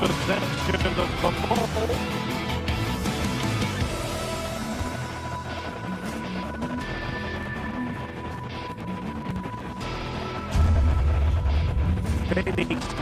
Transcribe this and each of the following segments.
Possession of the ball. Felix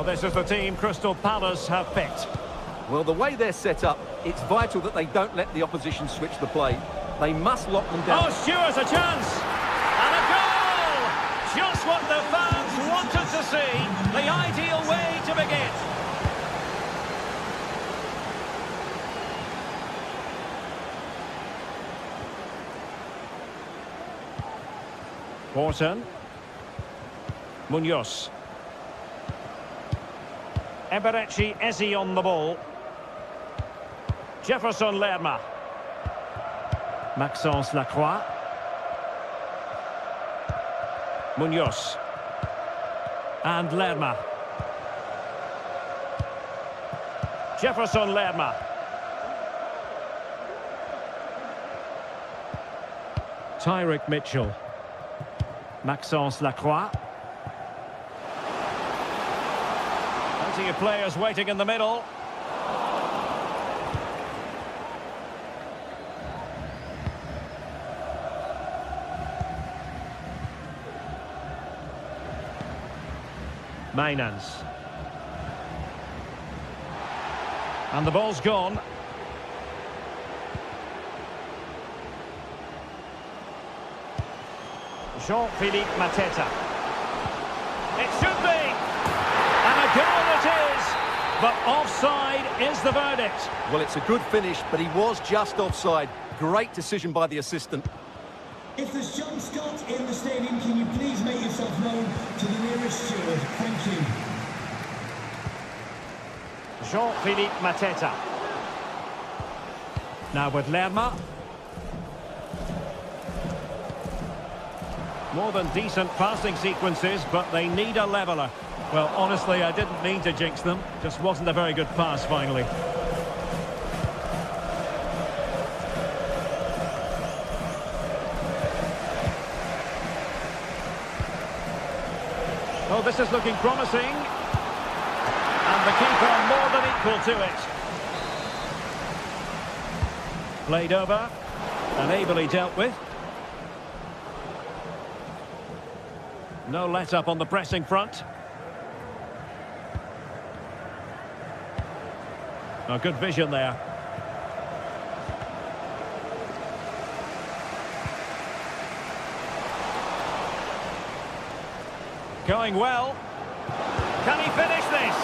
Well, this is the team Crystal Palace have picked. Well, the way they're set up, it's vital that they don't let the opposition switch the play. They must lock them down. Oh, Stewart's a chance! And a goal! Just what the fans wanted to see. The ideal way to begin. Wharton. Munoz. Eberechi Eze on the ball. Jefferson Lerma. Maxence Lacroix. Munoz. And Lerma. Jefferson Lerma. Tyrick Mitchell. Maxence Lacroix. Plenty of players waiting in the middle. Mainans. And the ball's gone. Jean-Philippe Mateta. It should be. And a goal it is. But offside is the verdict. Well, it's a good finish, but he was just offside. Great decision by the assistant. If there's John Scott in the stadium, can you please make yourself known to the nearest steward? Thank you. Jean-Philippe Mateta. Now with Lerma. More than decent passing sequences, but they need a leveller. Well, honestly, I didn't mean to jinx them. Just wasn't a very good pass, finally. Oh, this is looking promising. And the keeper more than equal to it. Played over and ably dealt with. No let-up on the pressing front. Oh, good vision there. Going well. Can he finish this?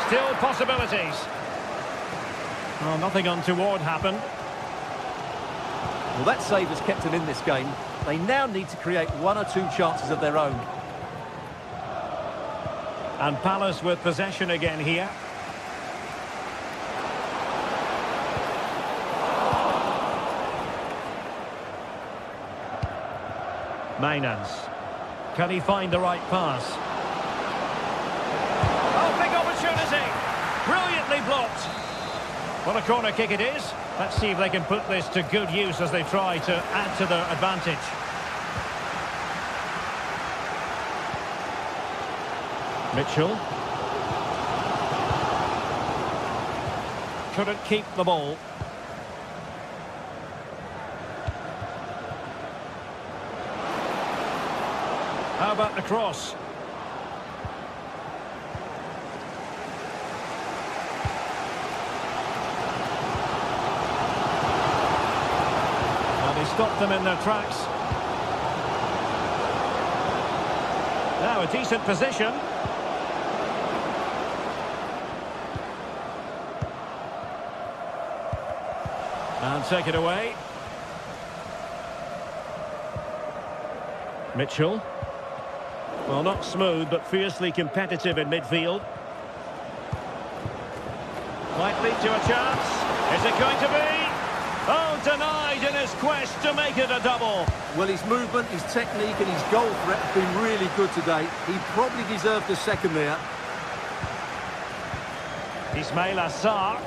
Still possibilities. Oh, nothing untoward happened. Well, that save has kept them in this game. They now need to create one or two chances of their own. And Palace with possession again here. Mainans. Can he find the right pass? Oh, big opportunity. Brilliantly blocked. What a corner kick it is. Let's see if they can put this to good use as they try to add to their advantage. Mitchell. Couldn't keep the ball. How about the cross? Well, they stopped them in their tracks. Now a decent position. And take it away. Mitchell. Well, not smooth, but fiercely competitive in midfield. Might lead to a chance. Is it going to be? Oh, denied in his quest to make it a double. Well, his movement, his technique and his goal threat have been really good today. He probably deserved a second there. Ismail Assar.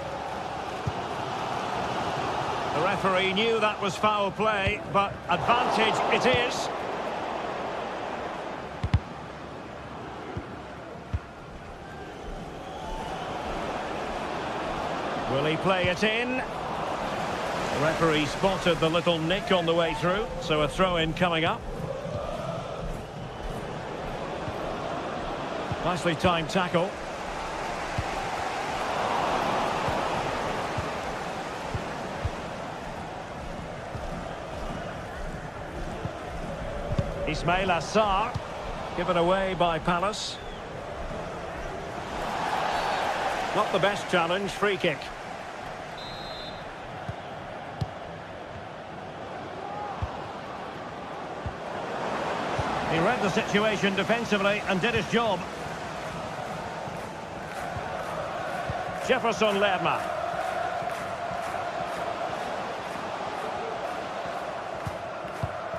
The referee knew that was foul play, but advantage it is. Will he play it in? The referee spotted the little nick on the way through, so a throw-in coming up. Nicely timed tackle. Ismail Assar, given away by Palace. Not the best challenge, free kick. He read the situation defensively and did his job. Jefferson Lerma.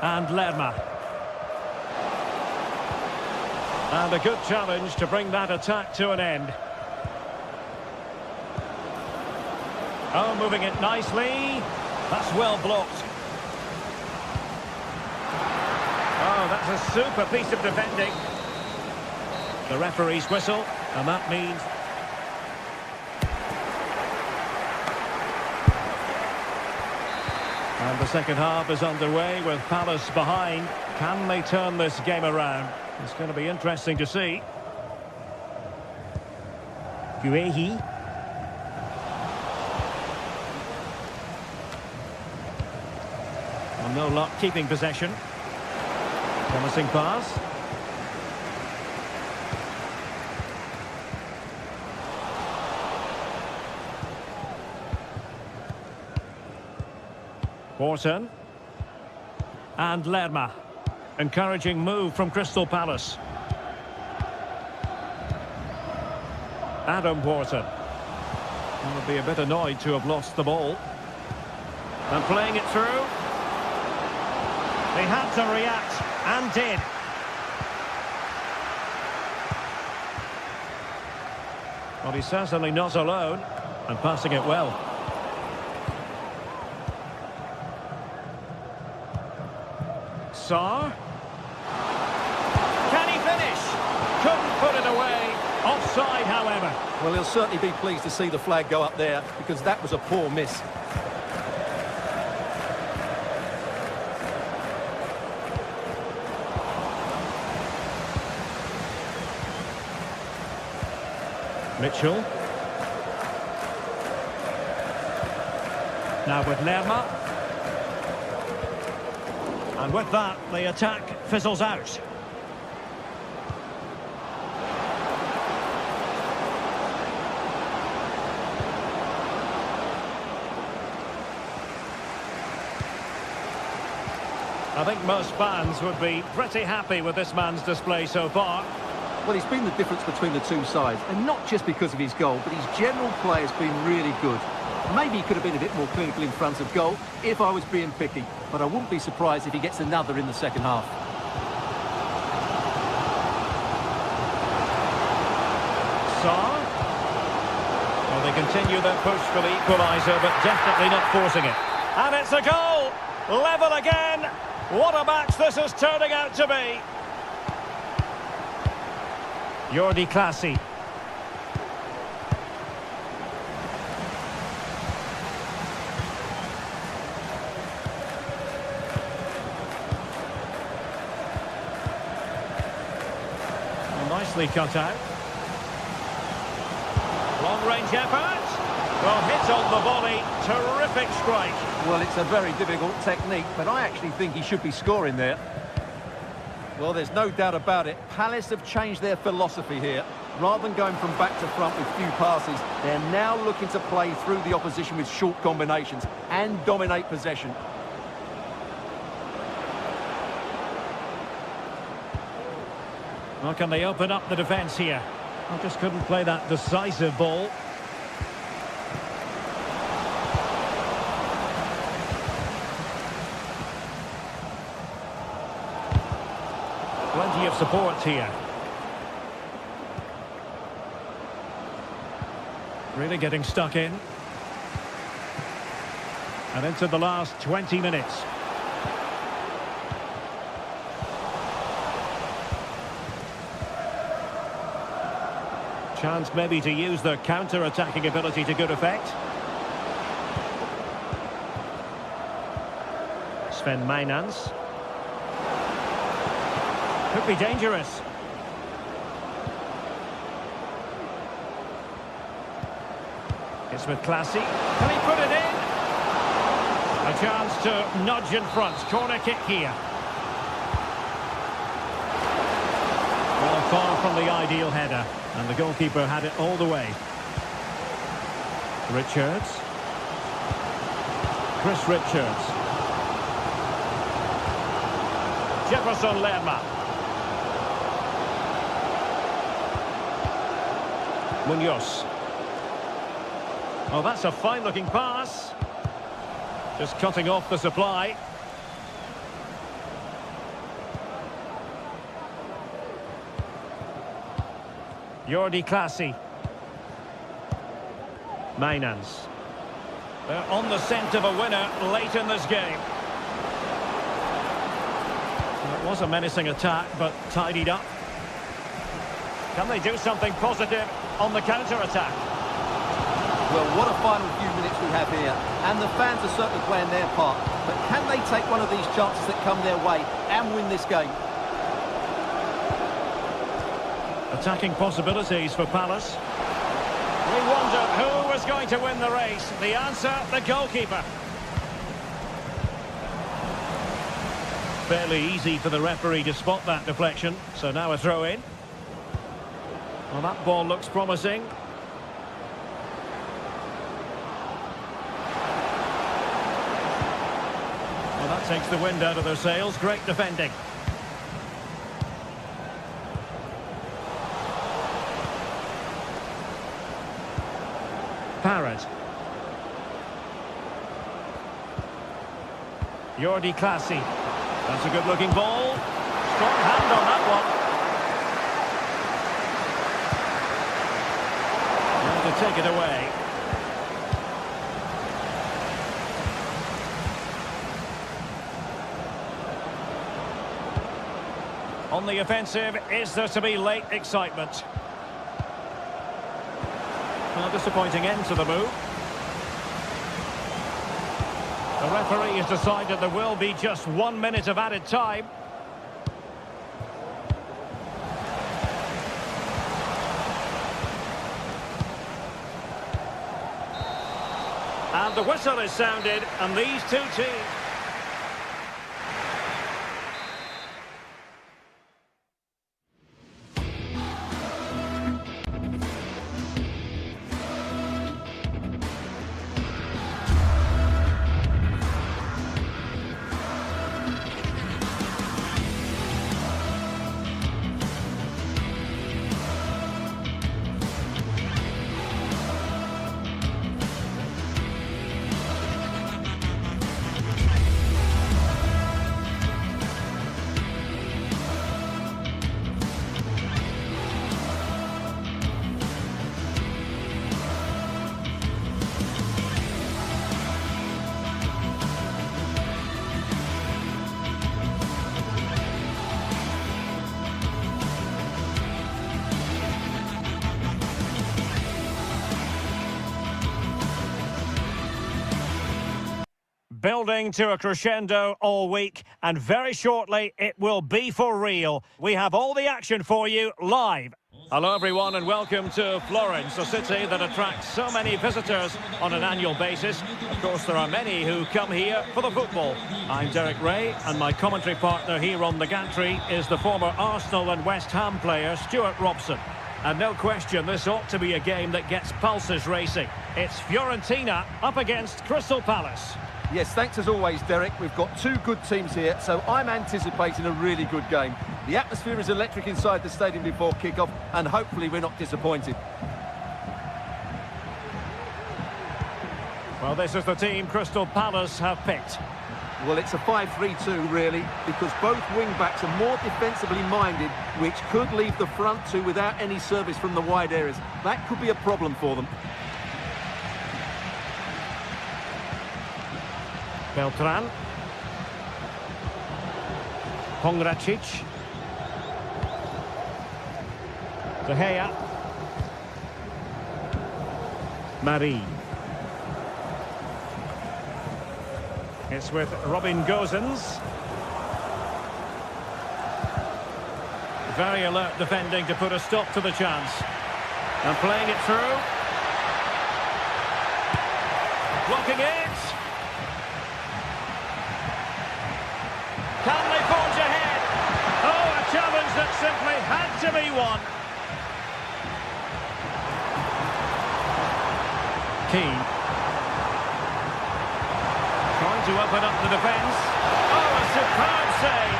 And Lerma. And a good challenge to bring that attack to an end. Oh, moving it nicely. That's well blocked. Oh, that's a super piece of defending. The referee's whistle, and that means... And the second half is underway with Palace behind. Can they turn this game around? It's going to be interesting to see. Guehi. Well, no luck keeping possession. Promising pass. Wharton. And Lerma. Encouraging move from Crystal Palace. Adam Wharton. Will be a bit annoyed to have lost the ball. And playing it through. They had to react, and did. Well, he's certainly not alone, and passing it well. Sarr. Can he finish? Couldn't put it away. Offside, however. Well, he'll certainly be pleased to see the flag go up there, because that was a poor miss. Mitchell. Now with Lerma. And with that, the attack fizzles out. I think most fans would be pretty happy with this man's display so far. Well, he's been the difference between the two sides, and not just because of his goal, but his general play has been really good. Maybe he could have been a bit more clinical in front of goal if I was being picky, but I wouldn't be surprised if he gets another in the second half. Saar. Well, they continue their push for the equaliser, but definitely not forcing it. And it's a goal! Level again! What a match this is turning out to be! Jordi Clasie. Well, nicely cut out. Long-range effort. Well, hit on the volley. Terrific strike. Well, it's a very difficult technique, but I actually think he should be scoring there. Well, there's no doubt about it. Palace have changed their philosophy here. Rather than going from back to front with few passes, they're now looking to play through the opposition with short combinations and dominate possession. Well, can they open up the defence here? I just couldn't play that decisive ball. Plenty of support here. Really getting stuck in. And into the last 20 minutes. Chance maybe to use their counter-attacking ability to good effect. Sven Mijnans. Could be dangerous. It's with Clasie. Can he put it in? A chance to nudge in front. Corner kick here. Well, far from the ideal header. And the goalkeeper had it all the way. Richards. Chris Richards. Jefferson Lerma. Munoz. Oh, that's a fine-looking pass. Just cutting off the supply. Jordi Clasie. Mijnans. They're on the scent of a winner late in this game. It was a menacing attack, but tidied up. Can they do something positive on the counter-attack? Well, what a final few minutes we have here. And the fans are certainly playing their part. But can they take one of these chances that come their way and win this game? Attacking possibilities for Palace. We wondered who was going to win the race. The answer, the goalkeeper. Fairly easy for the referee to spot that deflection. So now a throw in. Well, that ball looks promising. Well, that takes the wind out of their sails. Great defending. Parrott. Jordi Clasie. That's a good-looking ball. Strong hand on that one. And to take it away. On the offensive, is there to be late excitement? Well, disappointing end to the move. The referee has decided there will be just 1 minute of added time. And the whistle is sounded, and these two teams... Building to a crescendo all week, and very shortly it will be for real. We have all the action for you live. Hello everyone and welcome to Florence, a city that attracts so many visitors on an annual basis. Of course there are many who come here for the football. I'm Derek Ray and my commentary partner here on the gantry is the former Arsenal and West Ham player Stuart Robson. And no question, this ought to be a game that gets pulses racing. It's Fiorentina up against Crystal Palace. Yes, thanks as always, Derek. We've got two good teams here, so I'm anticipating a really good game. The atmosphere is electric inside the stadium before kick-off, and hopefully we're not disappointed. Well, this is the team Crystal Palace have picked. Well, it's a 5-3-2, really, because both wing-backs are more defensively minded, which could leave the front two without any service from the wide areas. That could be a problem for them. Beltran. Pongracic. De Gea. Marie. It's with Robin Gosens. Very alert defending to put a stop to the chance. And playing it through. Blocking it. Can they forge ahead? Oh, a challenge that simply had to be won. Keane. Trying to open up the defence. Oh, a superb save.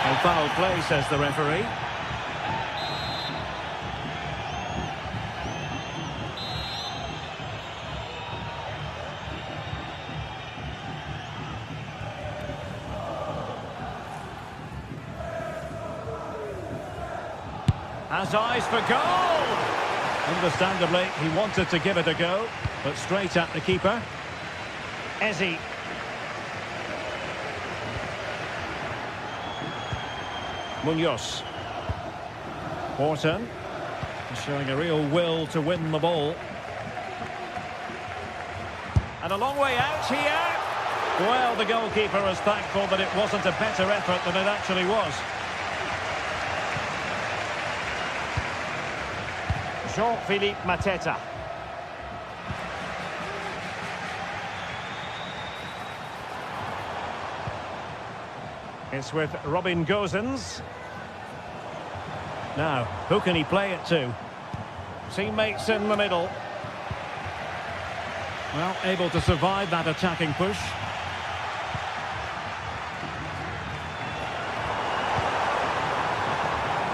Oh, foul play, says the referee. Has eyes for goal! Understandably, he wanted to give it a go, but straight at the keeper. Eze. Munoz. Horton. Showing a real will to win the ball. And a long way out here. Well, the goalkeeper is thankful that it wasn't a better effort than it actually was. Jean-Philippe Mateta. It's with Robin Gosens. Now, who can he play it to? Teammates in the middle. Well, able to survive that attacking push.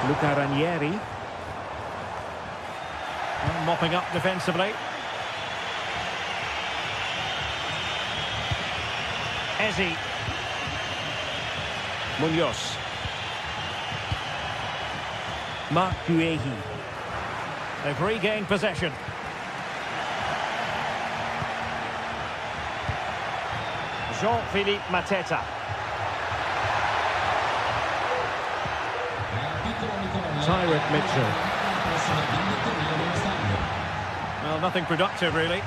Luca Ranieri. And mopping up defensively. Eze. Munoz. Marc Guehi. They've regained possession. Jean-Philippe Mateta. Tyrant Mitchell. Well, nothing productive, really.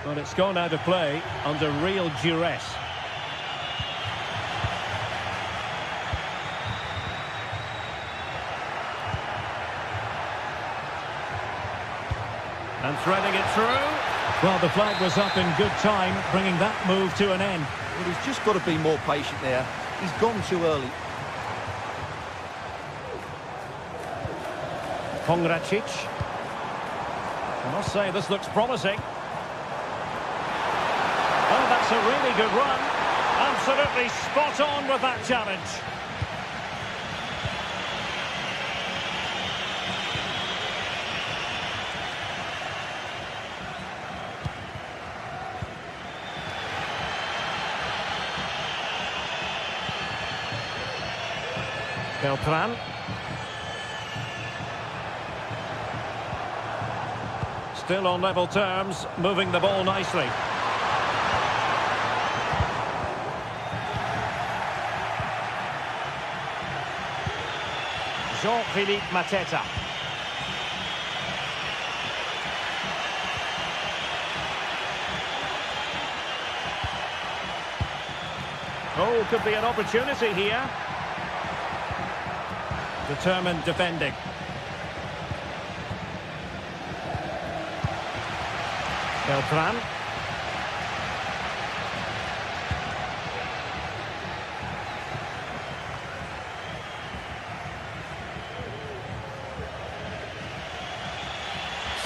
But it's gone out of play under real duress. And threading it through. Well, the flag was up in good time, bringing that move to an end. Well, he's just got to be more patient there. He's gone too early. Pongracic. I must say, this looks promising. Oh, that's a really good run. Absolutely spot on with that challenge. Beltran. Still on level terms, moving the ball nicely. Jean-Philippe Mateta. Oh, could be an opportunity here. Determined defending. Beltran.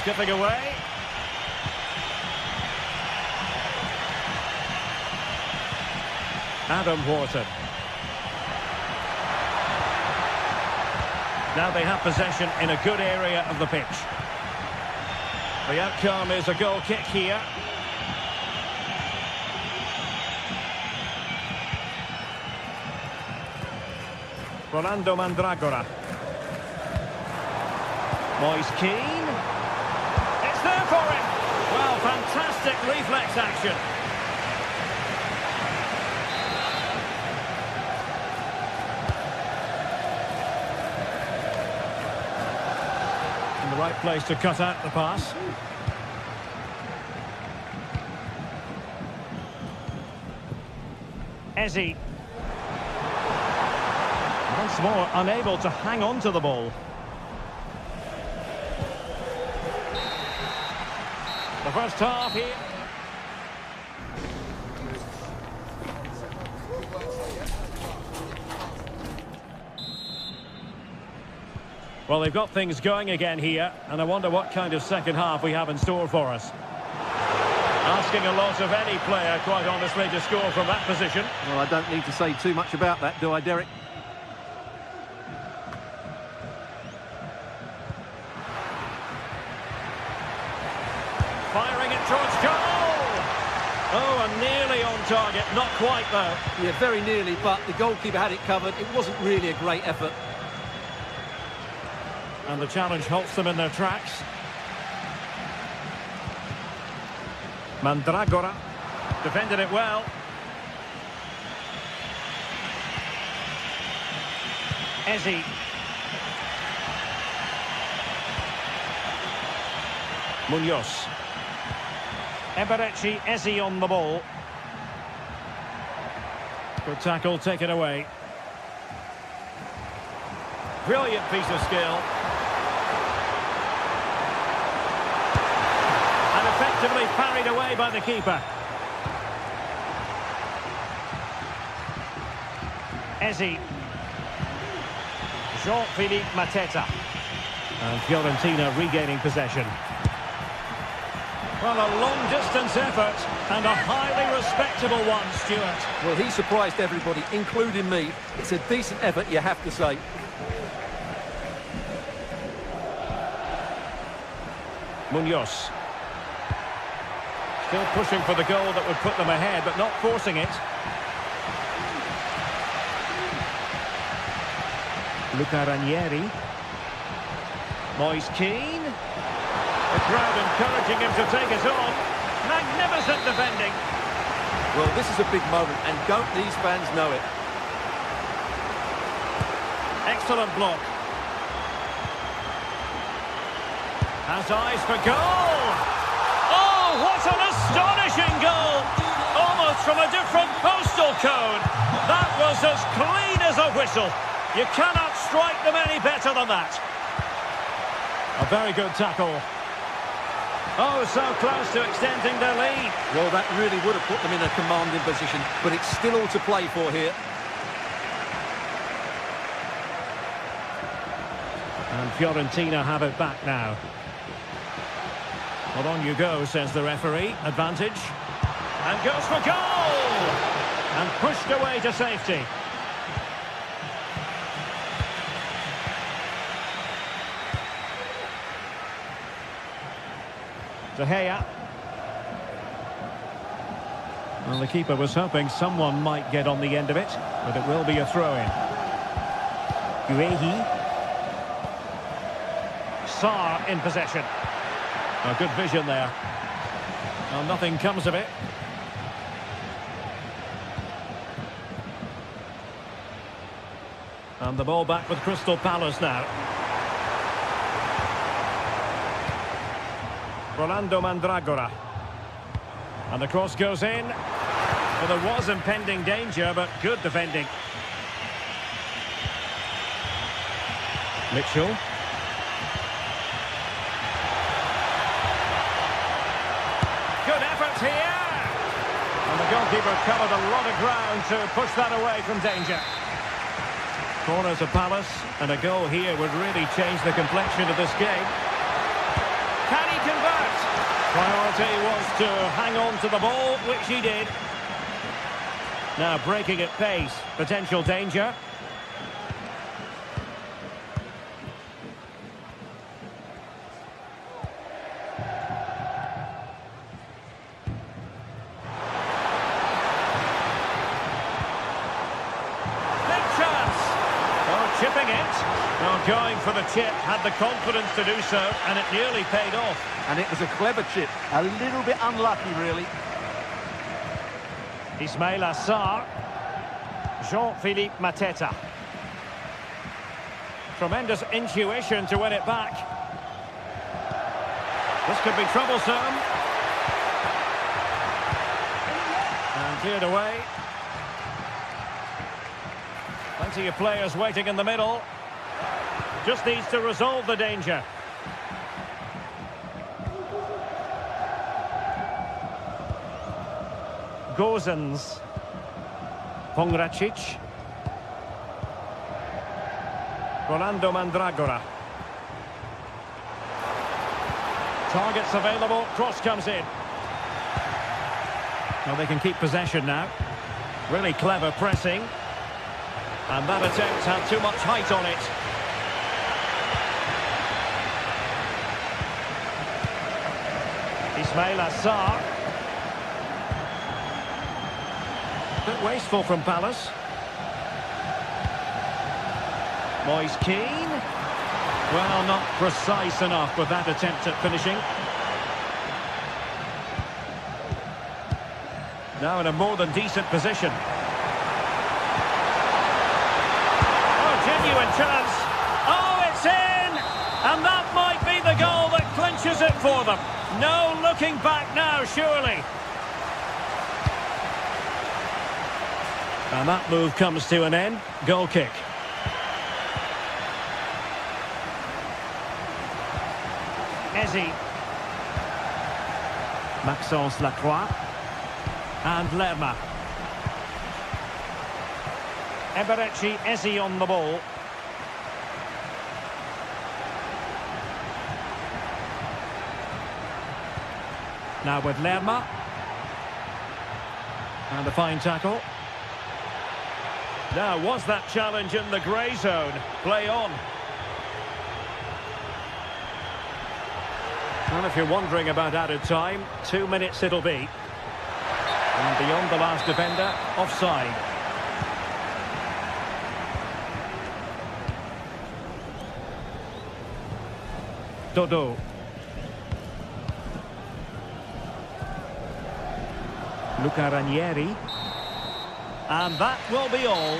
Skipping away. Adam Wharton. Now they have possession in a good area of the pitch. The outcome is a goal kick here. Rolando Mandragora. Moise Keane. It's there for him. Well, fantastic reflex action. In the right place to cut out the pass. Eze. Once more unable to hang on to the ball. The first half here. Well, they've got things going again here, and I wonder what kind of second half we have in store for us. Asking a lot of any player, quite honestly, to score from that position. Well, I don't need to say too much about that, do I, Derek? Firing it towards goal! Oh, and nearly on target, not quite though. Yeah, very nearly, but the goalkeeper had it covered. It wasn't really a great effort. And the challenge halts them in their tracks. Mandragora defended it well. Eze. Munoz. Eberechi Eze on the ball. Good tackle taken away. Brilliant piece of skill. Effectively parried away by the keeper. Eze. Jean-Philippe Mateta. And Fiorentina regaining possession. Well, a long-distance effort and a highly respectable one, Stuart. Well, he surprised everybody, including me. It's a decent effort, you have to say. Munoz. Still pushing for the goal that would put them ahead, but not forcing it. Luca Ranieri. Moise Keane. The crowd encouraging him to take it on. Magnificent defending. Well, this is a big moment, and don't these fans know it? Excellent block. Has eyes for goal. Oh, what an astonishing goal! Almost from a different postal code. That was as clean as a whistle. You cannot strike them any better than that. A very good tackle. Oh, so close to extending their lead. Well, that really would have put them in a commanding position, but it's still all to play for here. And Fiorentina have it back now. Well, on you go, says the referee. Advantage. And goes for goal! And pushed away to safety. De Gea. Well, the keeper was hoping someone might get on the end of it, but it will be a throw-in. Guehi. Sarr in possession. Oh, good vision there. Well, nothing comes of it. And the ball back with Crystal Palace now. Rolando Mandragora. And the cross goes in. Well, there was impending danger, but good defending. Mitchell. Good effort here. And the goalkeeper covered a lot of ground to push that away from danger. Corner to Palace, and a goal here would really change the complexion of this game. Can he convert? Priority was to hang on to the ball, which he did. Now breaking at pace, potential danger. Big chance! Oh, chipping it. Well, going for the chip, had the confidence to do so, and it nearly paid off. And it was a clever chip, a little bit unlucky, really. Ismaila Sarr. Jean-Philippe Mateta. Tremendous intuition to win it back. This could be troublesome. And cleared away. Plenty of players waiting in the middle. Just needs to resolve the danger. Gozens. Pongracic. Rolando Mandragora. Targets available, cross comes in. Well, they can keep possession now. Really clever pressing. And that attempt had too much height on it. Ismaila Sarr. Bit wasteful from Palace. Moise Keane. Well, not precise enough with that attempt at finishing. Now in a more than decent position. Oh, genuine chance. Oh, it's in! And that might be the goal that clinches it for them. No looking back now, surely. And that move comes to an end. Goal kick. Ezi. Maxence Lacroix. And Lerma. Eberechi Ezi on the ball. Now with Lerma. And a fine tackle. Now, was that challenge in the grey zone? Play on. And if you're wondering about added time, 2 minutes it'll be. And beyond the last defender, offside. Dodo. Luca Ranieri. And that will be all.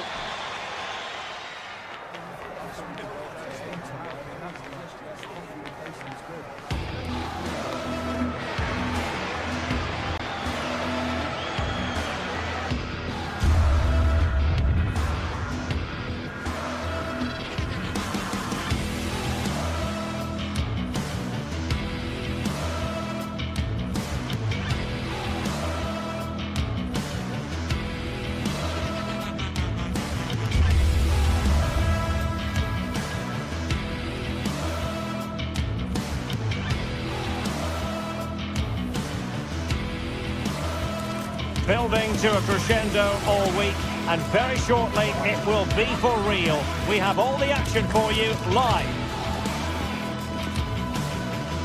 building to a crescendo all week, and very shortly it will be for real. We have all the action for you live.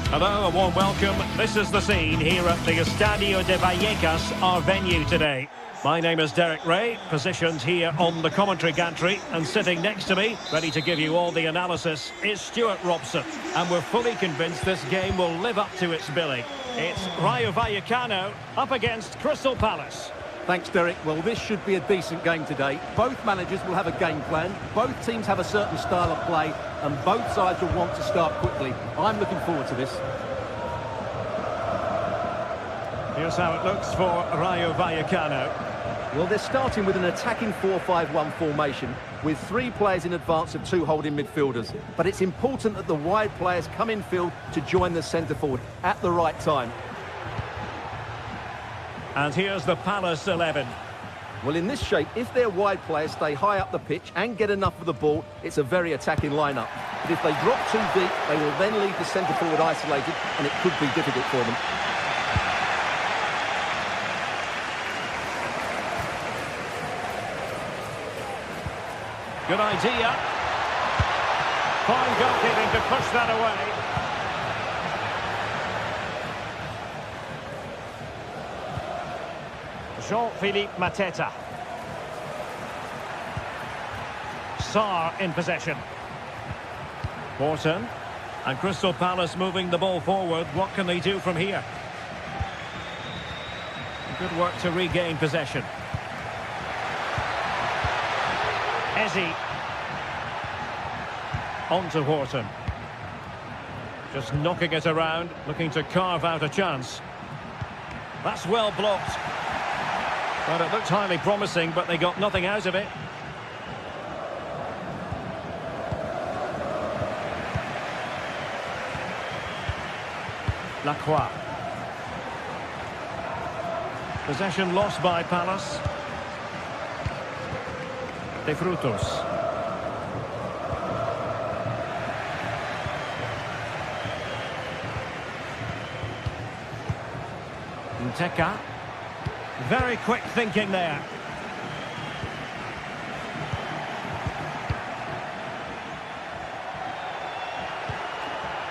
Hello, a warm welcome. This is the scene here at the Estadio de Vallecas, our venue today. My name is Derek Ray, positioned here on the commentary gantry, and sitting next to me, ready to give you all the analysis, is Stuart Robson. And we're fully convinced this game will live up to its billing. It's Rayo Vallecano up against Crystal Palace. Thanks, Derek. Well, this should be a decent game today. Both managers will have a game plan. Both teams have a certain style of play, and both sides will want to start quickly. I'm looking forward to this. Here's how it looks for Rayo Vallecano. Well, they're starting with an attacking 4-5-1 formation with 3 players in advance of 2 holding midfielders. But it's important that the wide players come in field to join the centre forward at the right time. And here's the Palace 11. Well, in this shape, if their wide players stay high up the pitch and get enough of the ball, it's a very attacking lineup. But if they drop too deep, they will then leave the centre forward isolated, and it could be difficult for them. Good idea. Fine goalkeeping to push that away. Jean-Philippe Mateta. Sarr in possession. Morton. And Crystal Palace moving the ball forward. What can they do from here? Good work to regain possession. Eze. On to Horton. Just knocking it around, looking to carve out a chance. That's well blocked. Well, it looked highly promising, but they got nothing out of it. Lacroix. Possession lost by Palace. De Frutos. Nteka. Very quick thinking there.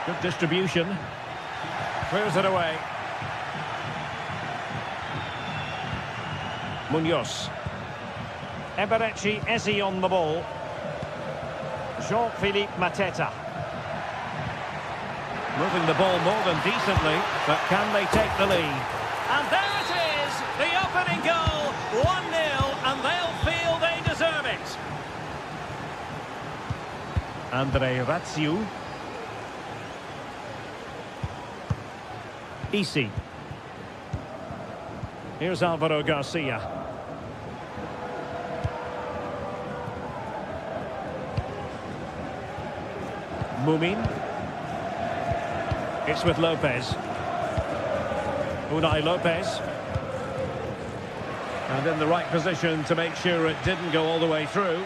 Good distribution. Clears it away. Munoz. Eberechi Eze on the ball. Jean-Philippe Mateta. Moving the ball more than decently, but can they take the lead? And there it is, the opening goal, 1-0, and they'll feel they deserve it. Andre Ratsiu. Isi. Here's Alvaro Garcia. Mumin. It's with Lopez. Unai Lopez. And in the right position to make sure it didn't go all the way through.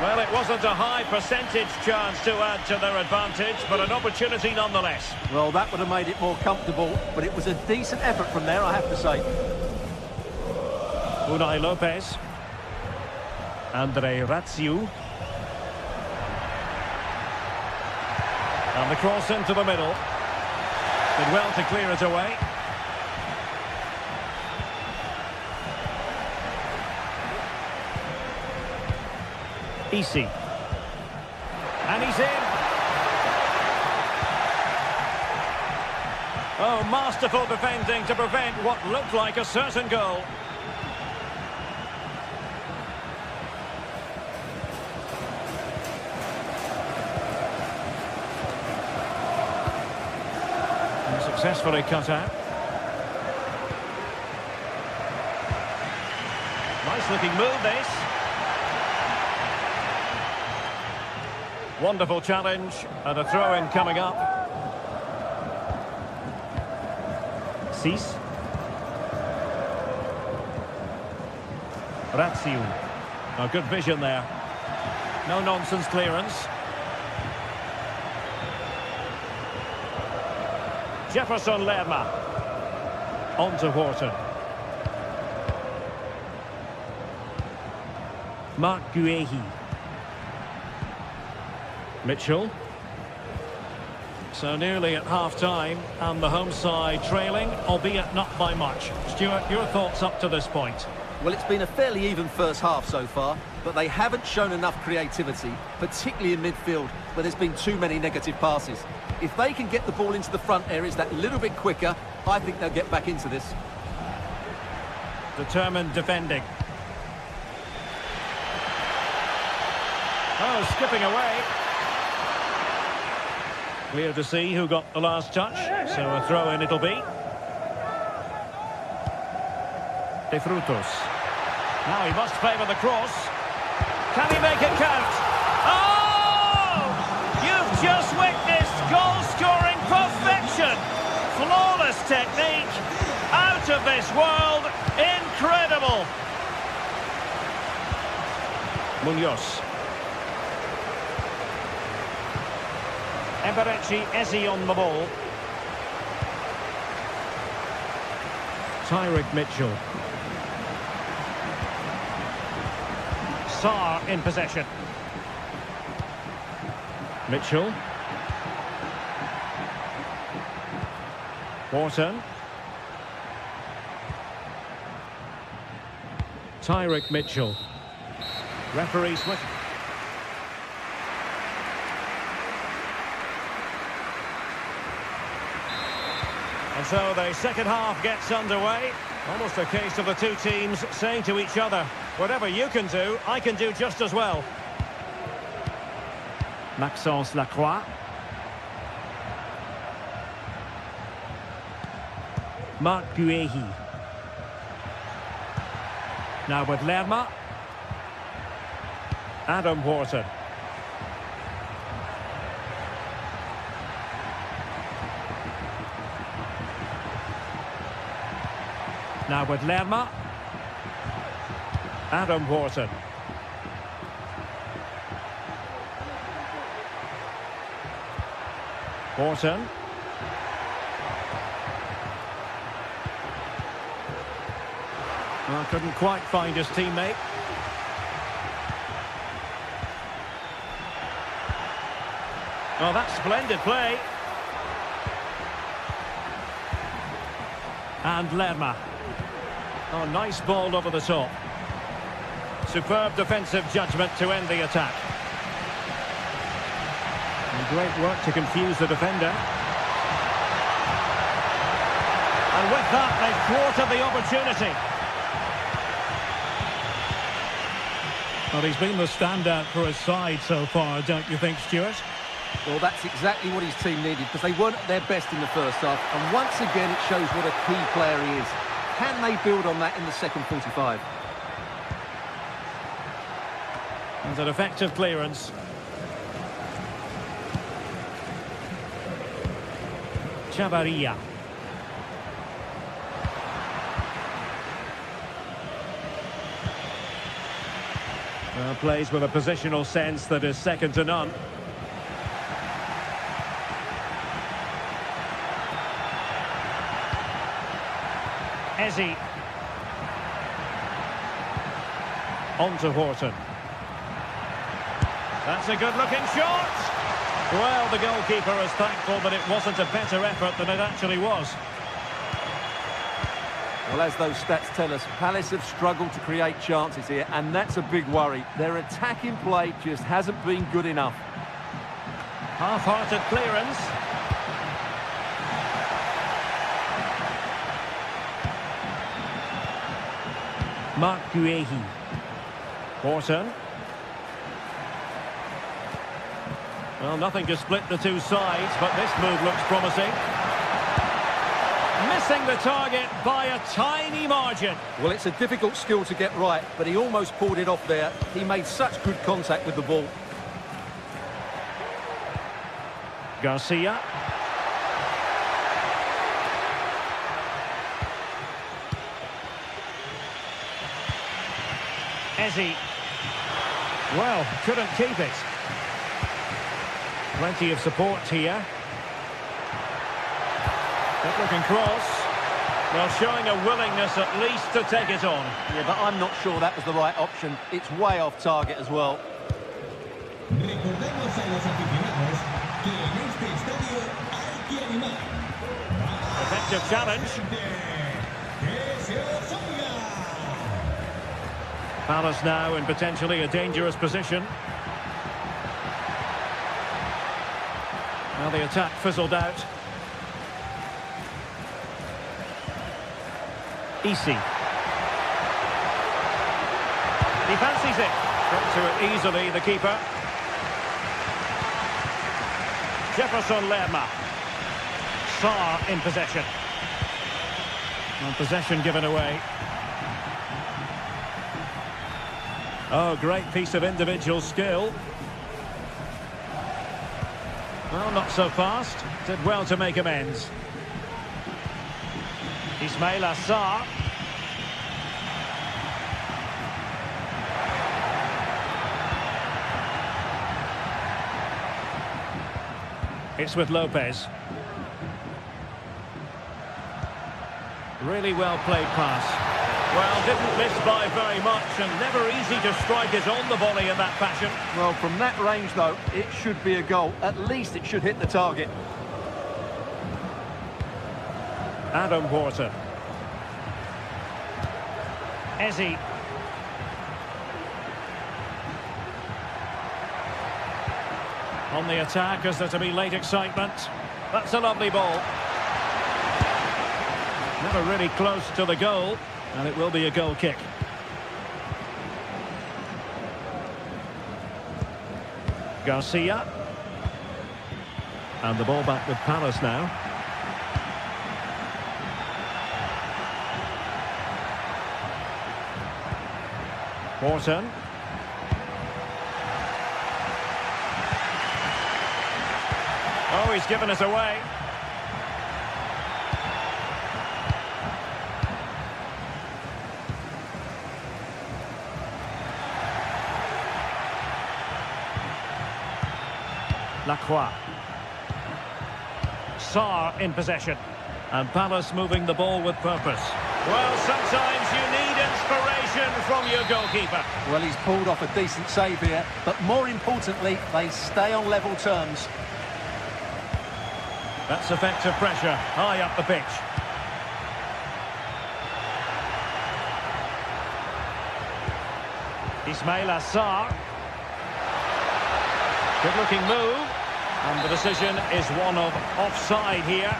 Well, it wasn't a high percentage chance to add to their advantage, but an opportunity nonetheless. Well, that would have made it more comfortable, but it was a decent effort from there, I have to say. Unai Lopez. Andre Ratsiu. And the cross into the middle. Did well to clear it away. Isi. And he's in. Oh, masterful defending to prevent what looked like a certain goal. And successfully cut out. Nice looking move, this. Wonderful challenge, and a throw-in coming up. Cis. Ratsiu. Oh, good vision there. No-nonsense clearance. Jefferson Lerma. On to Wharton. Mark Guehi. Mitchell. So nearly at half-time, and the home side trailing, albeit not by much. Stuart, your thoughts up to this point? Well, it's been a fairly even first half so far, but they haven't shown enough creativity, particularly in midfield, where there's been too many negative passes. If they can get the ball into the front areas that little bit quicker, I think they'll get back into this. Determined defending. Oh, skipping away. Clear to see who got the last touch, so a throw-in it'll be. De Frutos. Now he must favour the cross. Can he make it count? Oh! You've just witnessed goal-scoring perfection. Flawless technique. Out of this world. Incredible. Munoz. Eberechi Eze on the ball. Tyrick Mitchell. Sarr in possession. Mitchell. Wharton. Tyrick Mitchell. Referee switch. And so the second half gets underway. Almost a case of the two teams saying to each other, whatever you can do, I can do just as well. Maxence Lacroix. Mark Guehi. Now with Lerma. Adam Wharton. Now with Lerma. Adam Wharton. Wharton. Well, couldn't quite find his teammate. Oh, that's splendid play. And Lerma. Oh, nice ball over the top. Superb defensive judgment to end the attack. And great work to confuse the defender. And with that, they've thwarted the opportunity. Well, he's been the standout for his side so far, don't you think, Stuart? Well, that's exactly what his team needed, because they weren't at their best in the first half. And once again, it shows what a key player he is. Can they build on that in the second 45? And an effective clearance. Chavarria. Plays with a positional sense that is second to none. Eze. On to Wharton. That's a good-looking shot. Well, the goalkeeper is thankful that it wasn't a better effort than it actually was. Well, as those stats tell us, Palace have struggled to create chances here, and that's a big worry. Their attacking play just hasn't been good enough. Half-hearted clearance. Mark Guehi. Wharton. Well, nothing to split the two sides, but this move looks promising. Missing the target by a tiny margin. Well, it's a difficult skill to get right, but he almost pulled it off there. He made such good contact with the ball. Garcia. Eze. Well, couldn't keep it. Plenty of support here. Good looking cross. Well, showing a willingness at least to take it on. Yeah, but I'm not sure that was the right option. It's way off target as well. Recordemos a los aficionados que en este estadio hay que animar. Effective challenge. Palace now in potentially a dangerous position. Now the attack fizzled out. Easy. He fancies it. Got to it easily, the keeper. Jefferson Lerma. Sarr in possession. And possession given away. Oh, great piece of individual skill. Well, not so fast. Did well to make amends. Ismail Assar. It's with Lopez. Really well played pass. Well, didn't miss by very much and never easy to strike it on the volley in that fashion. Well, from that range, though, it should be a goal. At least it should hit the target. Adam Porter. Eze. On the attack, is there to be late excitement? That's a lovely ball. Never really close to the goal, and it will be a goal kick. Garcia. And the ball back with Palace now. Wharton. Oh, he's given us away. Lacroix. Sarr in possession. And Palace moving the ball with purpose. Well, sometimes you need inspiration from your goalkeeper. Well, he's pulled off a decent save here, but more importantly, they stay on level terms. That's effective pressure, high up the pitch. Ismail Assar. Good looking move. And the decision is one of offside here.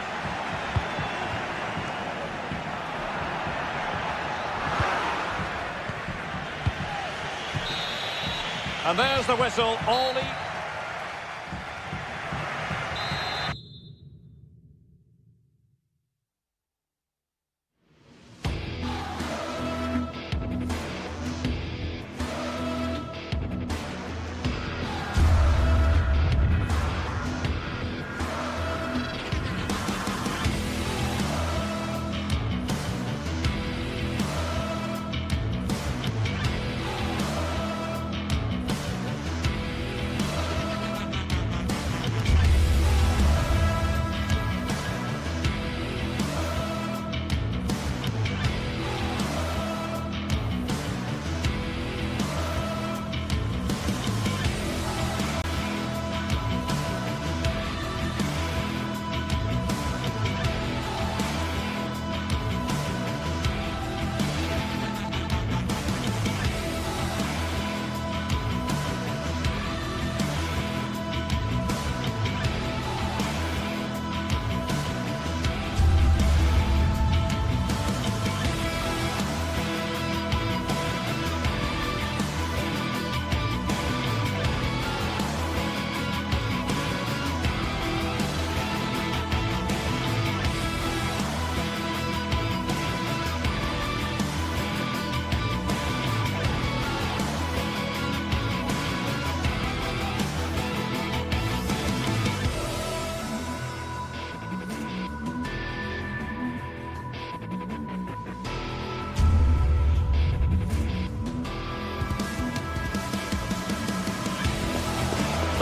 And there's the whistle. Only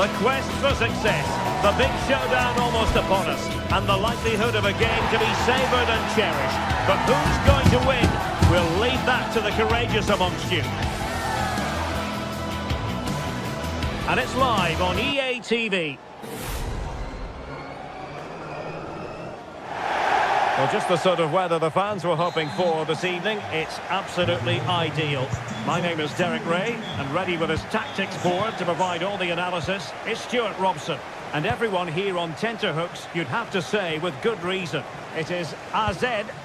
The quest for success, the big showdown almost upon us, and the likelihood of a game to be savoured and cherished. But who's going to win? We'll leave that to the courageous amongst you. And it's live on EA TV. Well, just the sort of weather the fans were hoping for this evening. It's absolutely ideal. My name is Derek Ray, and ready with his tactics board to provide all the analysis is Stuart Robson. And everyone here on tenterhooks, you'd have to say with good reason. It is AZ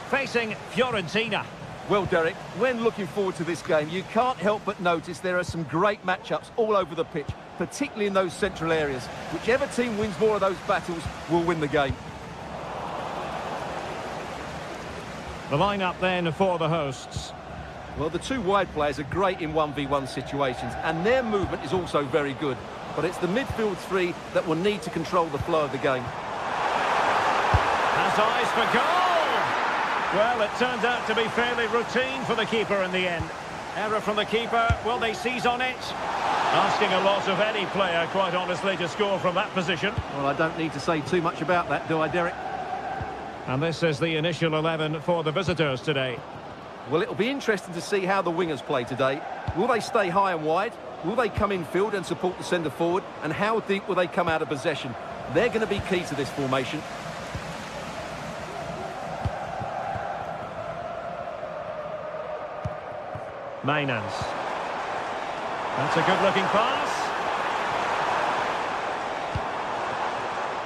facing Fiorentina. Well, Derek, when looking forward to this game, you can't help but notice there are some great matchups all over the pitch, particularly in those central areas. Whichever team wins more of those battles will win the game. The lineup then for the hosts. Well, the two wide players are great in 1v1 situations, and their movement is also very good. But it's the midfield three that will need to control the flow of the game. Has eyes for goal! Well, it turns out to be fairly routine for the keeper in the end. Error from the keeper, will they seize on it? Asking a lot of any player, quite honestly, to score from that position. Well, I don't need to say too much about that, do I, Derek? And this is the initial 11 for the visitors today. Well, it'll be interesting to see how the wingers play today. Will they stay high and wide? Will they come in field and support the centre forward? And how deep will they come out of possession? They're going to be key to this formation. Mainans. That's a good-looking pass.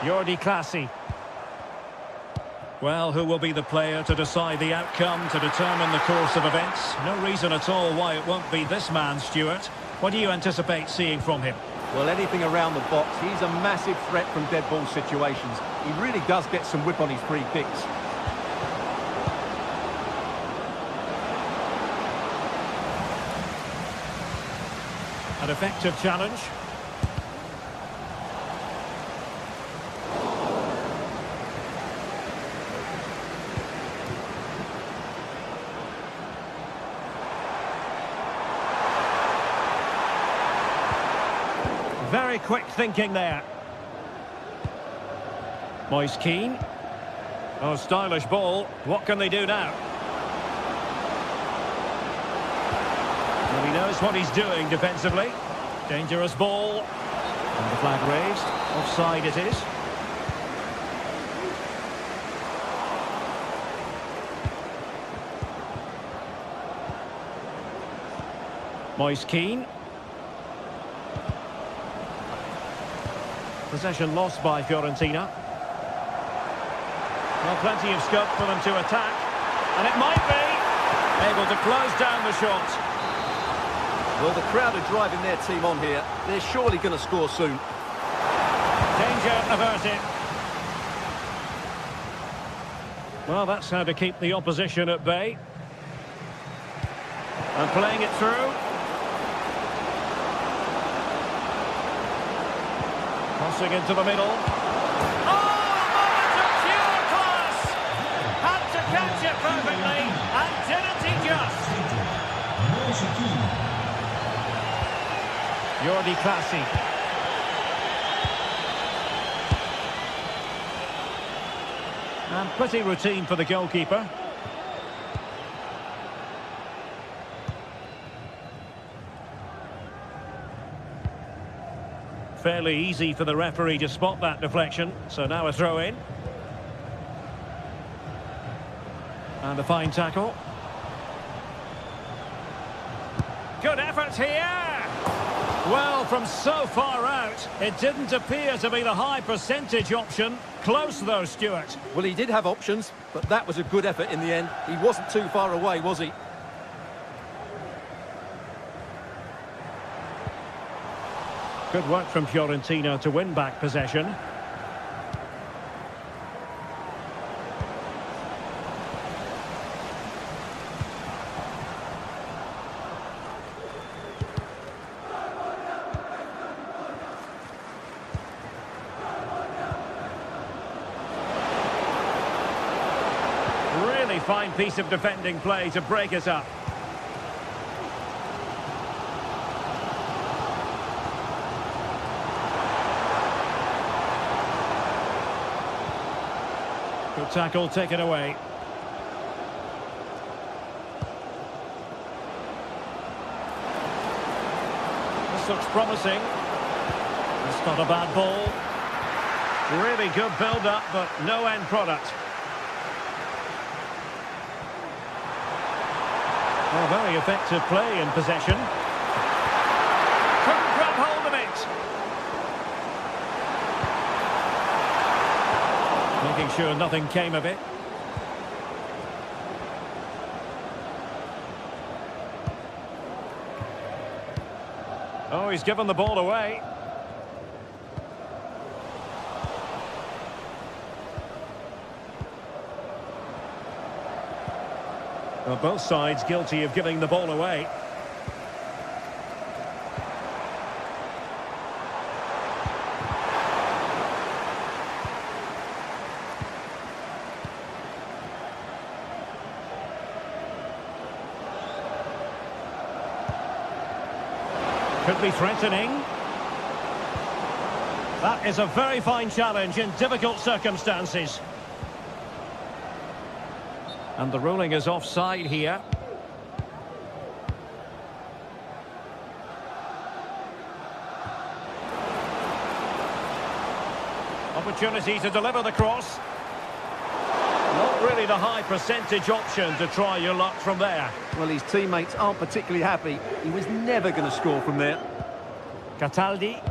Jordi Clasie. Well, who will be the player to decide the outcome, to determine the course of events? No reason at all why it won't be this man, Stuart. What do you anticipate seeing from him? Well, anything around the box. He's a massive threat from dead ball situations. He really does get some whip on his free kicks. An effective challenge. Very quick thinking there. Moise Keane. Oh, stylish ball. What can they do now? Well, he knows what he's doing defensively. Dangerous ball. And the flag raised. Offside it is. Moise Keane. Possession lost by Fiorentina. Well, plenty of scope for them to attack. And it might be able to close down the shot. Well, the crowd are driving their team on here. They're surely going to score soon. Danger averted. Well, that's how to keep the opposition at bay. And playing it through. Crossing into the middle. Oh, a moment of pure class! Had to catch it perfectly, and didn't he just? Jordi Clasie. And pretty routine for the goalkeeper. Fairly easy for the referee to spot that deflection. So now a throw in. And a fine tackle. Good effort here. Well, from so far out, it didn't appear to be the high percentage option. Close though, Stuart. Well, he did have options, but that was a good effort in the end. He wasn't too far away, was he? Good work from Fiorentina to win back possession. Really fine piece of defending play to break it up. Good tackle taken away. This looks promising. It's not a bad ball. Really good build-up, but no end product. Well, very effective play in possession. Couldn't grab hold of it. Making sure nothing came of it. Oh, he's given the ball away. Well, both sides guilty of giving the ball away. Could be threatening. That is a very fine challenge in difficult circumstances. And the ruling is offside here. Opportunity to deliver the cross. Not really the high percentage option to try your luck from there. Well, his teammates aren't particularly happy. He was never going to score from there. Cataldi.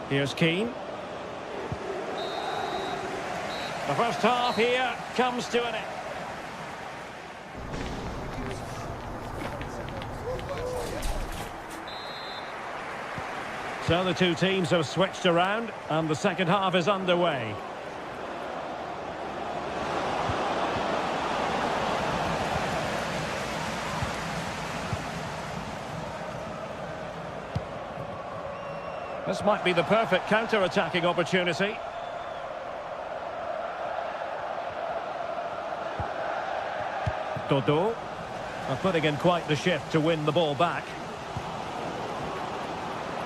Here's Keane. The first half here comes to an end. So the two teams have switched around and the second half is underway. This might be the perfect counter-attacking opportunity. Dodo are putting in quite the shift to win the ball back.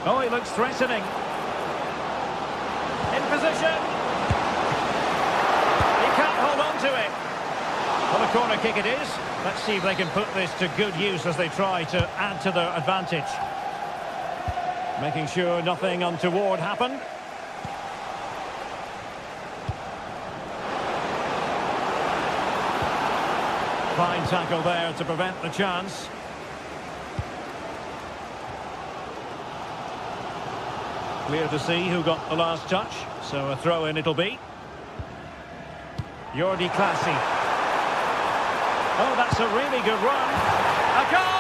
Oh, he looks threatening. In position. He can't hold on to it. Well, a corner kick it is. Let's see if they can put this to good use as they try to add to their advantage. Making sure nothing untoward happened. Fine tackle there to prevent the chance. Clear to see who got the last touch, so a throw-in it'll be. Jordi Clasie. Oh, that's a really good run. A goal!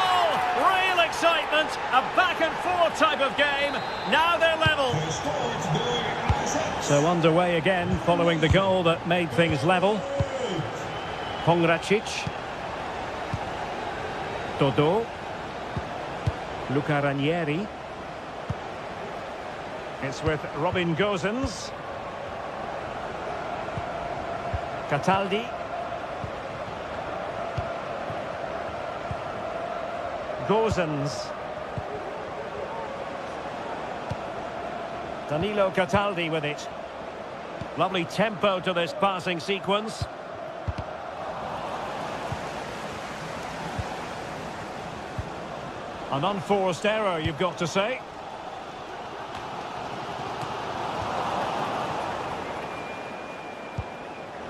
Real excitement, a back-and-forth type of game. Now they're level. So underway again, following the goal that made things level. Pongracic. Dodo. Luca Ranieri. It's with Robin Gosens. Cataldi. Gosens. Danilo Cataldi with it. Lovely tempo to this passing sequence. An unforced error, you've got to say.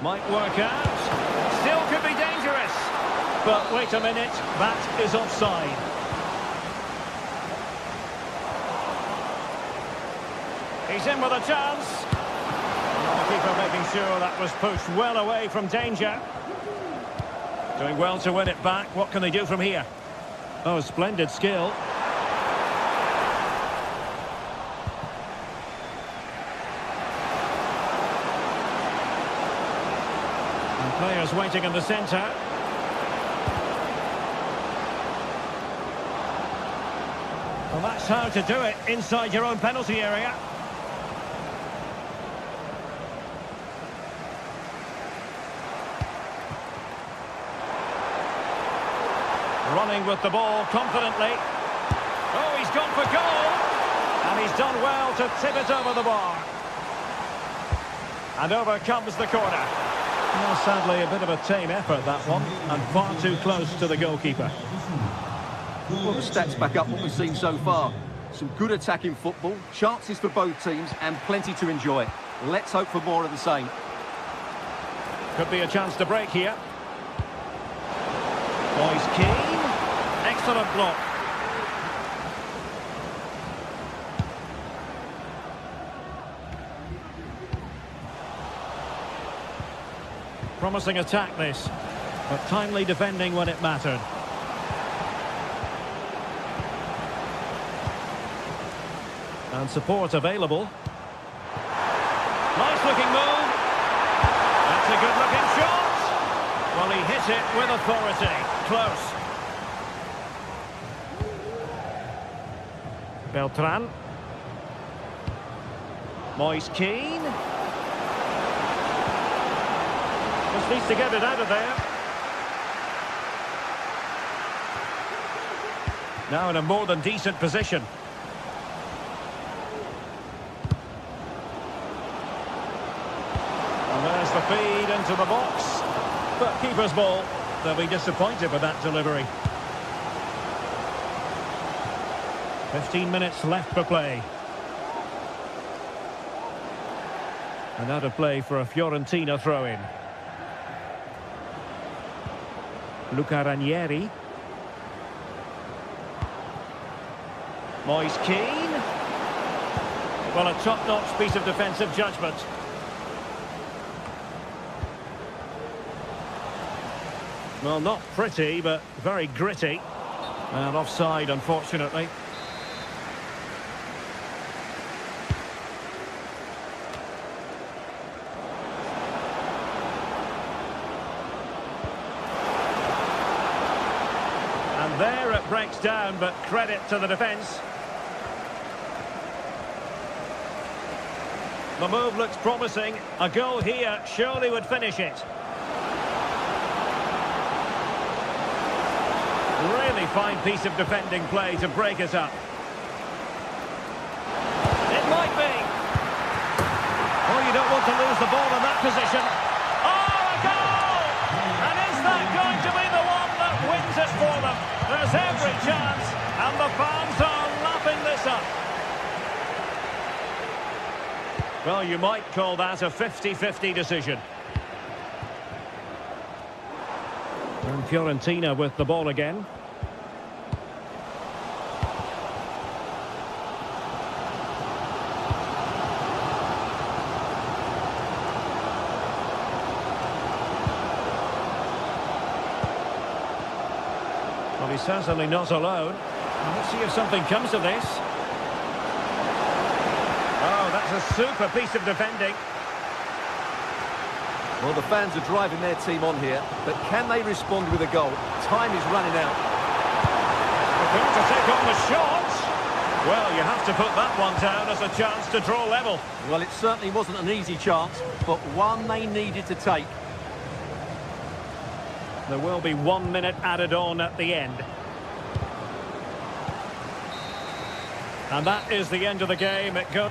Might work out. Still could be dangerous. But wait a minute, that is offside. He's in with a chance. The keeper making sure that was pushed well away from danger. Doing well to win it back. What can they do from here? Oh, splendid skill. And players waiting in the centre. Well, that's how to do it inside your own penalty area. Running with the ball confidently. Oh, he's gone for goal. And he's done well to tip it over the bar. And over comes the corner. Well, sadly, a bit of a tame effort, that one, and far too close to the goalkeeper. Well, the stats back up what we've seen so far. Some good attacking football, chances for both teams, and plenty to enjoy. Let's hope for more of the same. Could be a chance to break here. Moise Keane. Excellent block. Promising attack, this, but timely defending when it mattered. And support available. Nice looking move. That's a good looking shot. Well, he hit it with authority. Close. Beltran. Moise Keane. Just needs to get it out of there. Now in a more than decent position. And there's the feed into the box. But keeper's ball. They'll be disappointed with that delivery. 15 minutes left for play. And out of play for a Fiorentina throw-in. Luca Ranieri. Moise Keane. Well, a top-notch piece of defensive judgment. Well, not pretty, but very gritty. And offside, unfortunately. And there it breaks down, but credit to the defence. The move looks promising. A goal here surely would finish it. Really fine piece of defending play to break it up. It might be. Oh, you don't want to lose the ball in that position. Oh, a goal! And is that going to be the one that wins it for them? There's every chance, and the fans are lapping this up. Well, you might call that a 50-50 decision. And Fiorentina with the ball again. Well, he's certainly not alone. Let's see if something comes of this. Oh, that's a super piece of defending. Well, the fans are driving their team on here, but can they respond with a goal? Time is running out. Going to take on the shot. Well, you have to put that one down as a chance to draw level. Well, it certainly wasn't an easy chance, but one they needed to take. There will be 1 minute added on at the end. And that is the end of the game. It goes.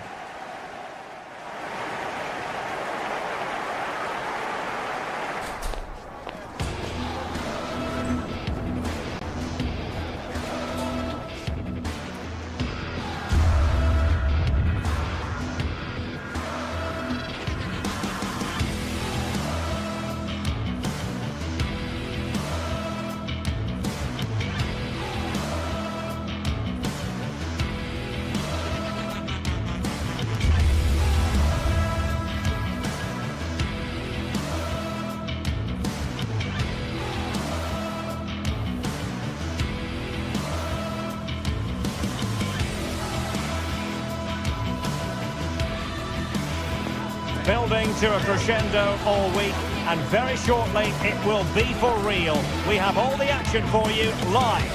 Building to a crescendo all week, and very shortly it will be for real. We have all the action for you live.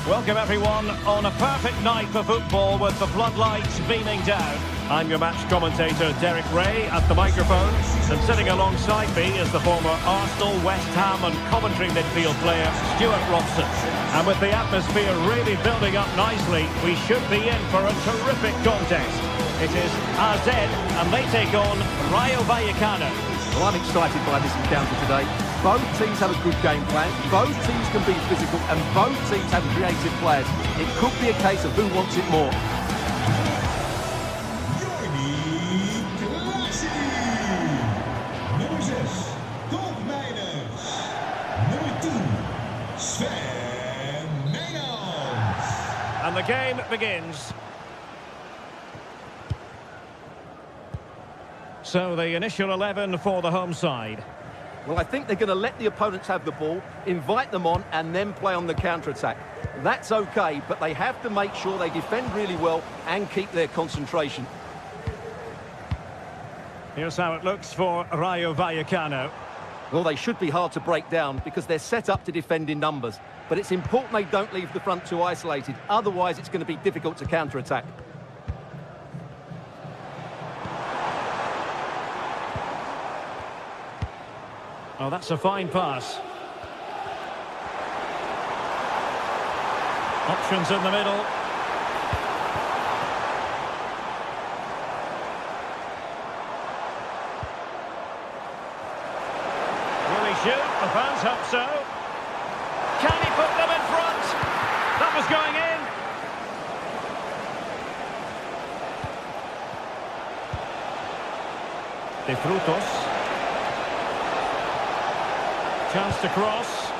Welcome everyone on a perfect night for football with the floodlights beaming down. I'm your match commentator Derek Ray at the microphone, and sitting alongside me is the former Arsenal, West Ham and Coventry midfield player Stuart Robson. And with the atmosphere really building up nicely, we should be in for a terrific contest. It is AZ, and they take on Rayo Vallecano. Well, I'm excited by this encounter today. Both teams have a good game plan, both teams can be physical, and both teams have creative players. It could be a case of who wants it more. Nummer 6, Koopmeiners. Nummer 10, Sven Meijers. And the game begins. So the initial 11 for the home side. Well, I think they're going to let the opponents have the ball, invite them on, and then play on the counter-attack. That's okay, but they have to make sure they defend really well and keep their concentration. Here's how it looks for Rayo Vallecano. Well, they should be hard to break down because they're set up to defend in numbers. But it's important they don't leave the front too isolated. Otherwise, it's going to be difficult to counter-attack. Oh, that's a fine pass. Options in the middle. Will he shoot? The fans hope so. Can he put them in front? That was going in. De Frutos. Chance to cross.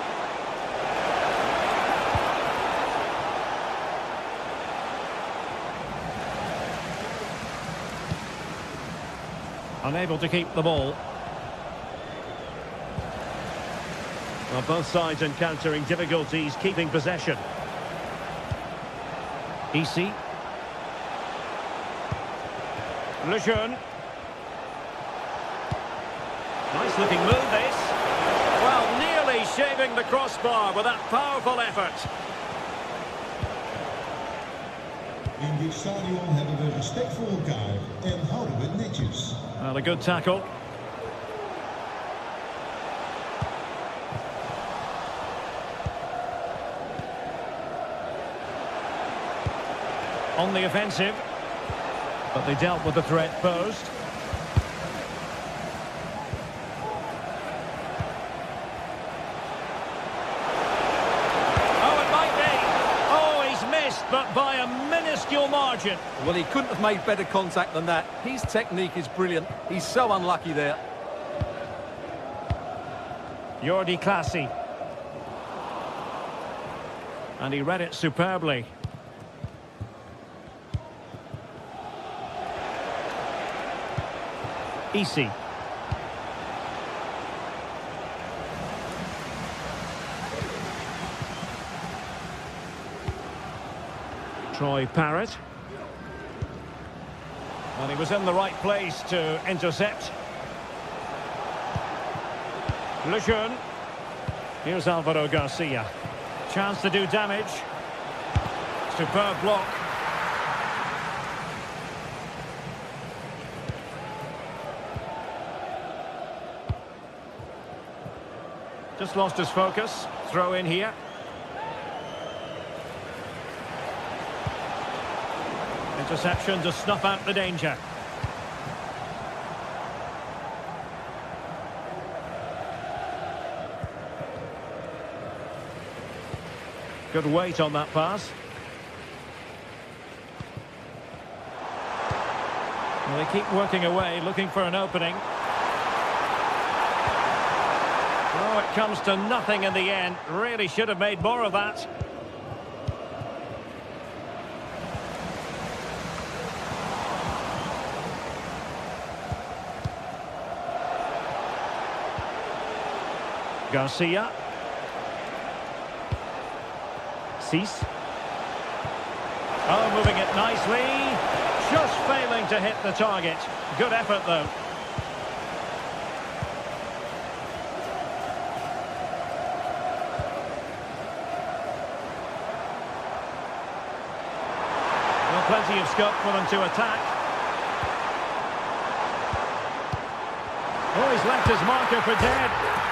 Unable to keep the ball. Well, both sides encountering difficulties keeping possession. Easy. Lejeune. Nice looking move this. Well, nearly shaving the crossbar with that powerful effort. In dit stadion hebben we respect voor elkaar en houden we het netjes. Well, a good tackle. On the offensive, but they dealt with the threat posed. But by a minuscule margin. Well, he couldn't have made better contact than that. His technique is brilliant. He's so unlucky there. Jordi Classy. And he read it superbly. Easy. Troy Parrott. And he was in the right place to intercept. Lejeune. Here's Alvaro Garcia. Chance to do damage. Superb block. Just lost his focus. Throw in here. Interception to snuff out the danger. Good weight on that pass. Well, they keep working away, looking for an opening. Oh, it comes to nothing in the end. Really should have made more of that. Garcia. Cease. Oh, moving it nicely. Just failing to hit the target. Good effort, though. Well, plenty of scope for them to attack. Oh, he's left his marker for dead.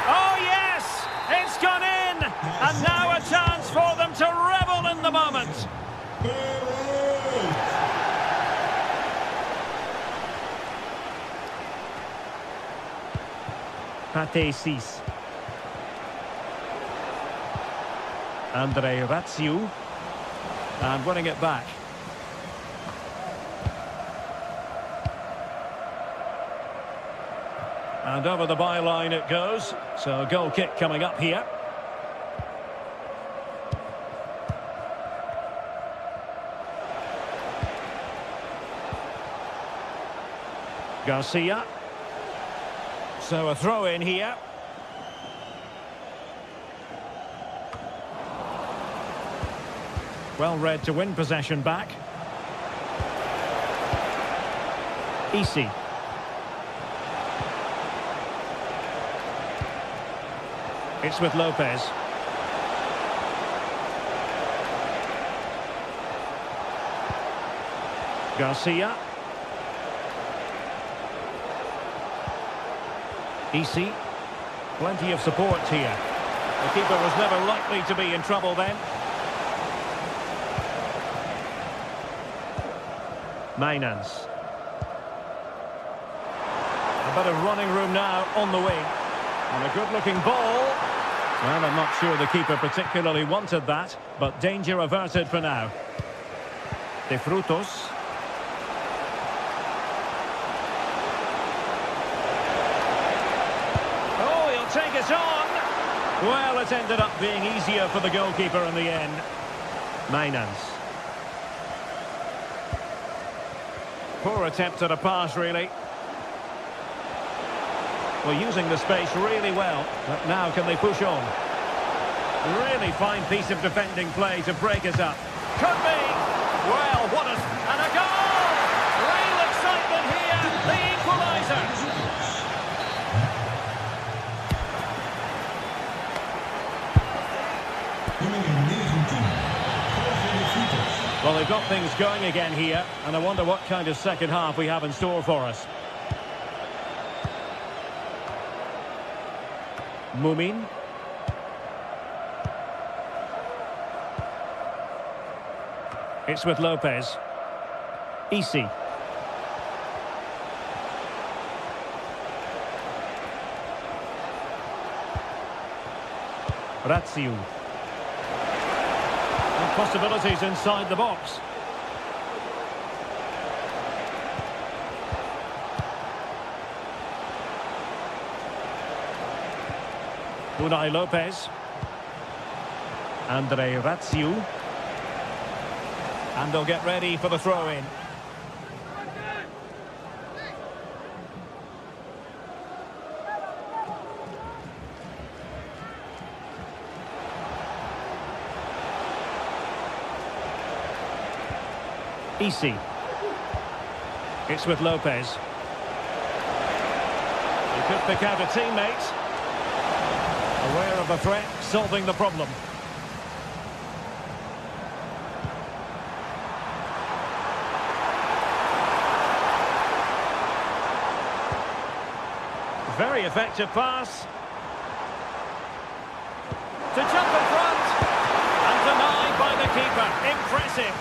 Oh, yes! It's gone in! And now a chance for them to revel in the moment. Pate 6. Andre Ratsiu. And winning it back. And over the byline it goes. So a goal kick coming up here. Garcia. So a throw in here. Well read to win possession back. Easy. It's with Lopez. Garcia. Easy. Plenty of support here. The keeper was never likely to be in trouble then. Mainans. A bit of running room now on the wing. And a good-looking ball. Well, I'm not sure the keeper particularly wanted that, but danger averted for now. De Frutos. Oh, he'll take it on. Well, it ended up being easier for the goalkeeper in the end. Mainans. Poor attempt at a pass, really. Well, using the space really well. But now can they push on? Really fine piece of defending play to break us up. Could be! Well, what a... and a goal! Real excitement here. The equaliser. Well, they've got things going again here, and I wonder what kind of second half we have in store for us. Mumin. It's with Lopez. Easy. Ratsiu. Possibilities inside the box. Unai Lopez. Andre Ratsiu. And they'll get ready for the throw-in. Easy. It's with Lopez. He could pick out a teammate. Aware of the threat, solving the problem. Very effective pass. To jump in front. And denied by the keeper. Impressive.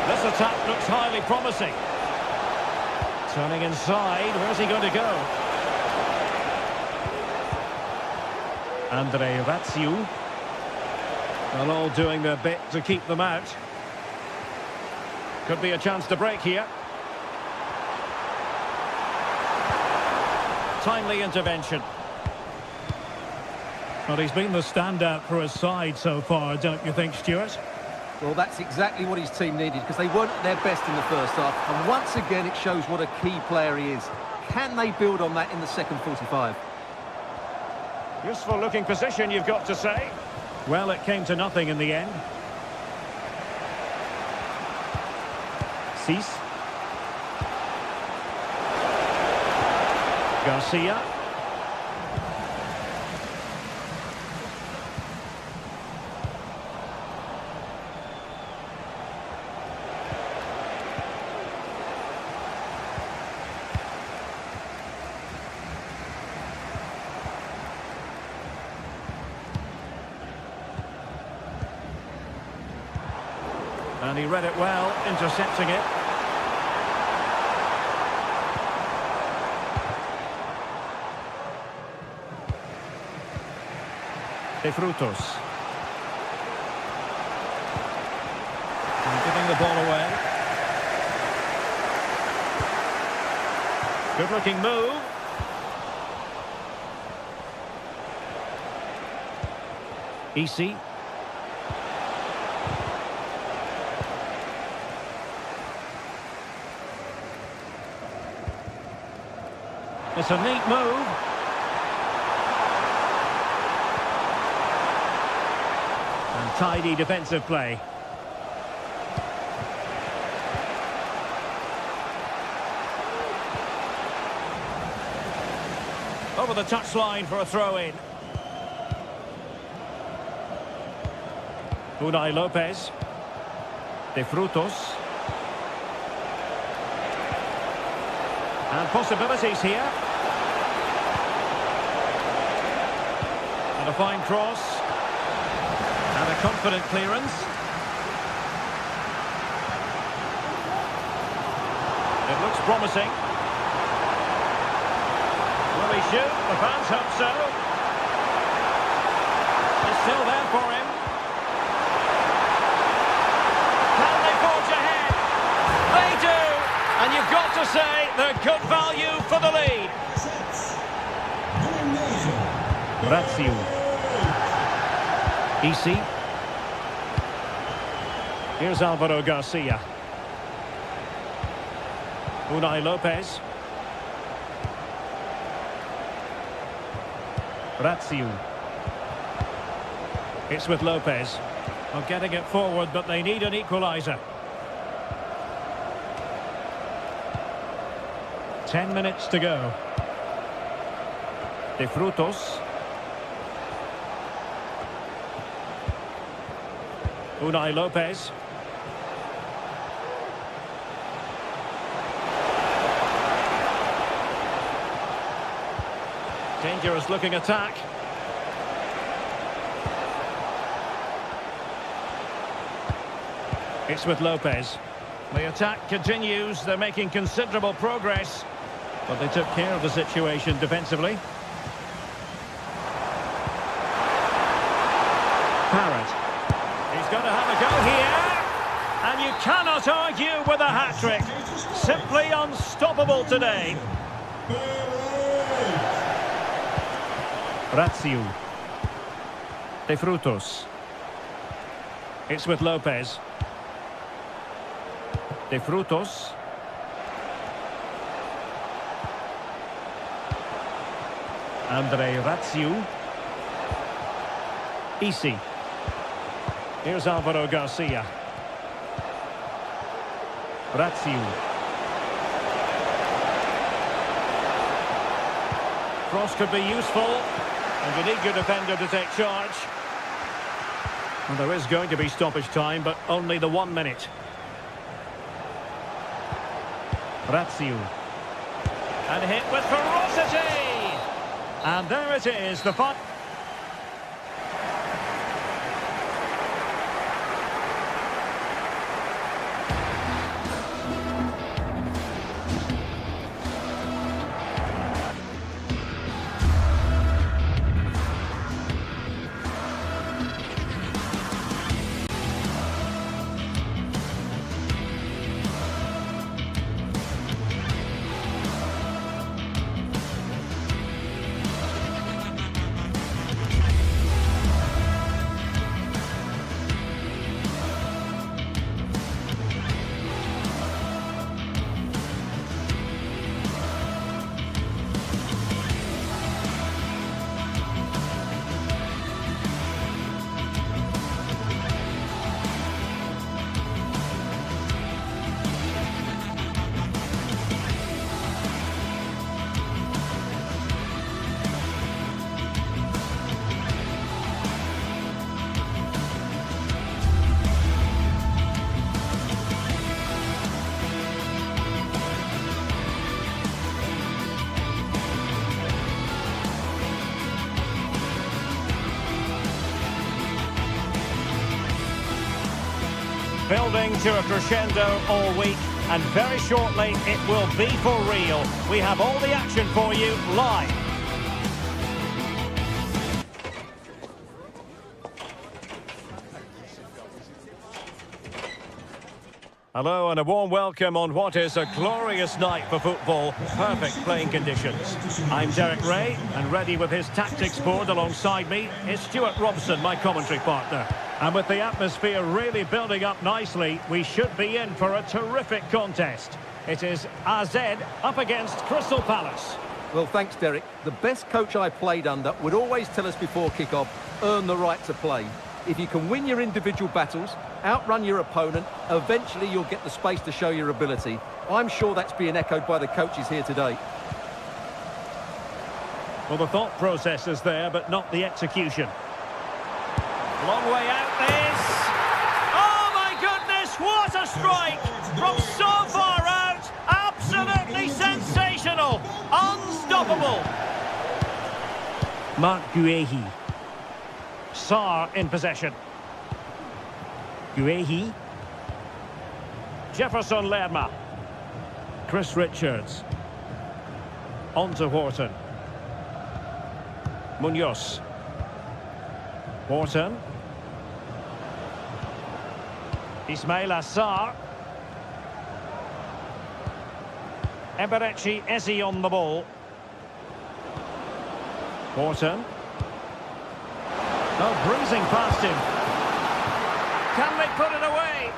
This attack looks highly promising. Turning inside, where's he going to go? Andre Ratsiu. Well, all doing their bit to keep them out. Could be a chance to break here. Timely intervention. Well, he's been the standout for his side so far, don't you think, Stuart? Well, that's exactly what his team needed, because they weren't at their best in the first half. And once again, it shows what a key player he is. Can they build on that in the second 45? Useful looking position, you've got to say. Well, it came to nothing in the end. Cease. Garcia. And he read it well, intercepting it. De Frutos. And giving the ball away. Good-looking move. Easy. It's a neat move. And tidy defensive play. Over the touchline for a throw-in. Unai Lopez. De Frutos. And possibilities here. And a fine cross. And a confident clearance. It looks promising. Will he shoot? The fans hope so. It's still there for him. Can they forge ahead? They do! And you've got to say they're good value for the lead. Razio. Easy. Here's Alvaro Garcia. Unai Lopez. Razio. It's with Lopez. Well, getting it forward, but they need an equaliser. 10 minutes to go. De Frutos. Unai Lopez. Dangerous looking attack. It's with Lopez. The attack continues. They're making considerable progress. But they took care of the situation defensively. Parrott. He's going to have a go here. And you cannot argue with a hat-trick. Simply unstoppable today. Razio. De Frutos. It's with Lopez. De Frutos. Andre Razio. Easy. Here's Alvaro Garcia. Razio. Cross could be useful. And you need your defender to take charge. Well, there is going to be stoppage time, but only the 1 minute. Razio. And hit with ferocity! And there it is, the fun. building to a crescendo all week, and very shortly it will be for real. We have all the action for you live. Hello and a warm welcome on what is a glorious night for football. Perfect playing conditions. I'm Derek Ray, and ready with his tactics board alongside me is Stuart Robson, my commentary partner. And with the atmosphere really building up nicely, we should be in for a terrific contest. It is AZ up against Crystal Palace. Well, thanks, Derek. The best coach I played under would always tell us before kick-off, earn the right to play. If you can win your individual battles, outrun your opponent, eventually you'll get the space to show your ability. I'm sure that's being echoed by the coaches here today. Well, the thought process is there, but not the execution. Long way out this. Oh, my goodness, what a strike! From so far out, absolutely sensational! Unstoppable! Marc Guehi. Sarr in possession. Guehi. Jefferson Lerma. Chris Richards. On to Wharton. Munoz. Wharton. Ismail Assar. Eberechi Eze on the ball. Wharton. Oh, bruising past him. Can they put it away?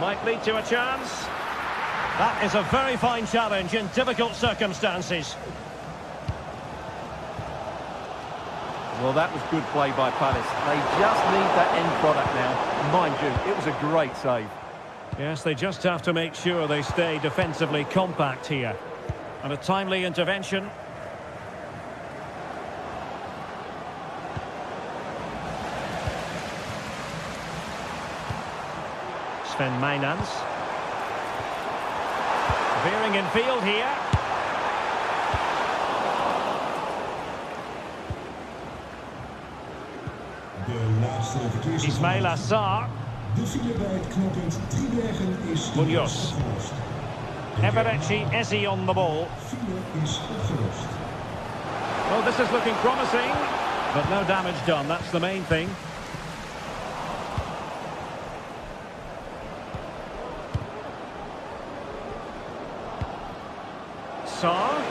Might lead to a chance. That is a very fine challenge in difficult circumstances. Well, that was good play by Palace. They just need that end product now. Mind you, it was a great save. Yes, they just have to make sure they stay defensively compact here. And a timely intervention. Sven Mijnans. Veering in field here. Ismail Assar. De file bij het knooppunt Driebergen is Munoz. Eberechi Eze on the ball. File is opgelost. Well, this is looking promising, but no damage done. That's the main thing. Sarr.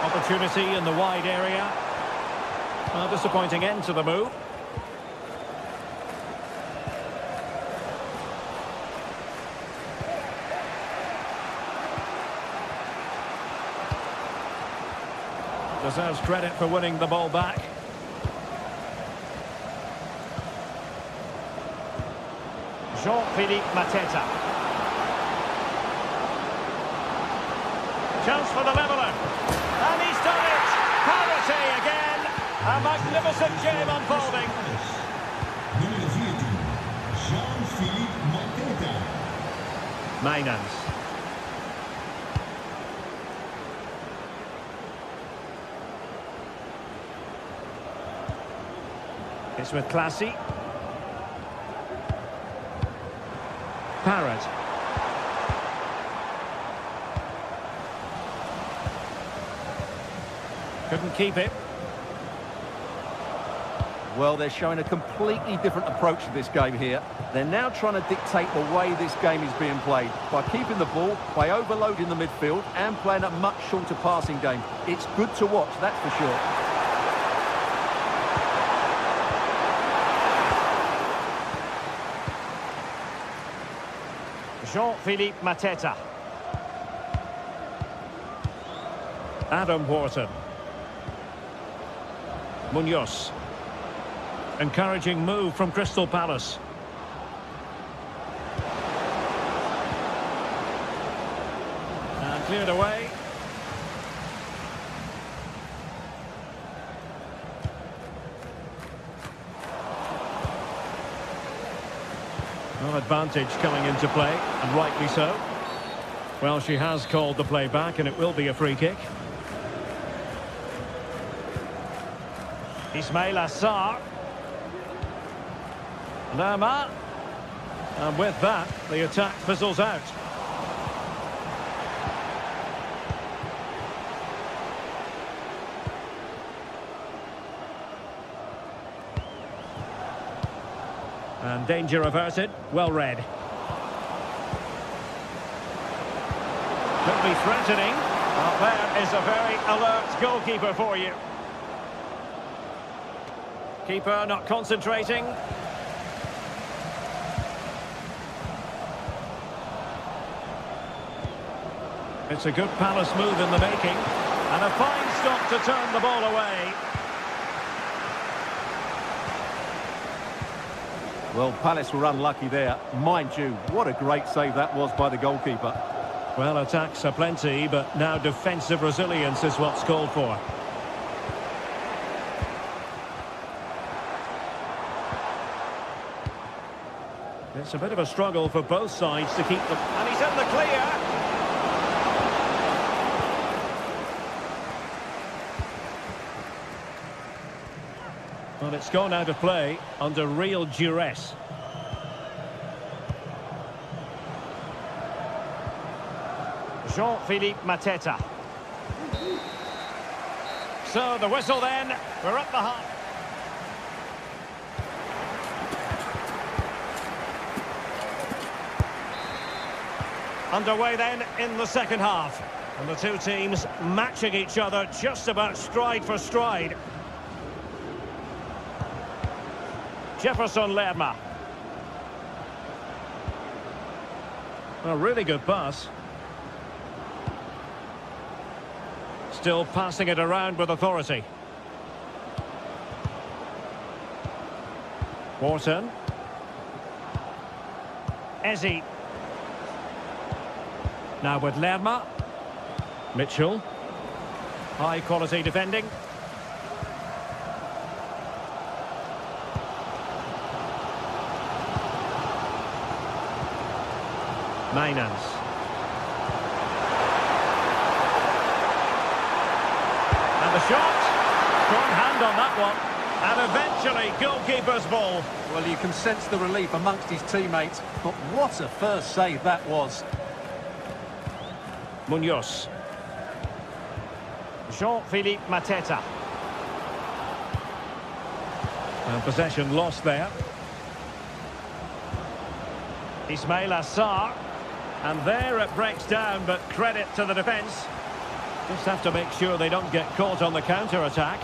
Opportunity in the wide area. A disappointing end to the move. Deserves credit for winning the ball back. Jean-Philippe Mateta. Chance for the leveller. And he's done it! Parity again! A magnificent game unfolding. Nummer 14, Jean-Philippe Mateta. Mijnans. It's with Classy. Parrott. Couldn't keep it. Well, they're showing a completely different approach to this game here. They're now trying to dictate the way this game is being played by keeping the ball, by overloading the midfield and playing a much shorter passing game. It's good to watch, that's for sure. Jean-Philippe Mateta. Adam Wharton. Munoz. Encouraging move from Crystal Palace. And cleared away. Some advantage coming into play, and rightly so. Well, she has called the play back, and it will be a free kick. Ismail Assar. Lerma. And with that, the attack fizzles out. And danger averted. Well read. Could be threatening. Well, there is a very alert goalkeeper for you. Keeper not concentrating. It's a good Palace move in the making. And a fine stop to turn the ball away. Well, Palace were unlucky there. Mind you, what a great save that was by the goalkeeper. Well, attacks are plenty, but now defensive resilience is what's called for. It's a bit of a struggle for both sides to keep them. And he's in the clear. Well, it's gone out of play under real duress. Jean-Philippe Mateta. So the whistle then. We're at the half. Underway then in the second half. And the two teams matching each other just about stride for stride. Jefferson Lerma. A really good pass. Still passing it around with authority. Wharton. Eze. Now with Lerma. Mitchell. High quality defending. Mainans. And the shot. Strong hand on that one. And eventually goalkeeper's ball. Well, you can sense the relief amongst his teammates. But what a first save that was. Munoz. Jean-Philippe Mateta. And possession lost there. Ismail Assar. And there it breaks down, but credit to the defence. Just have to make sure they don't get caught on the counter-attack.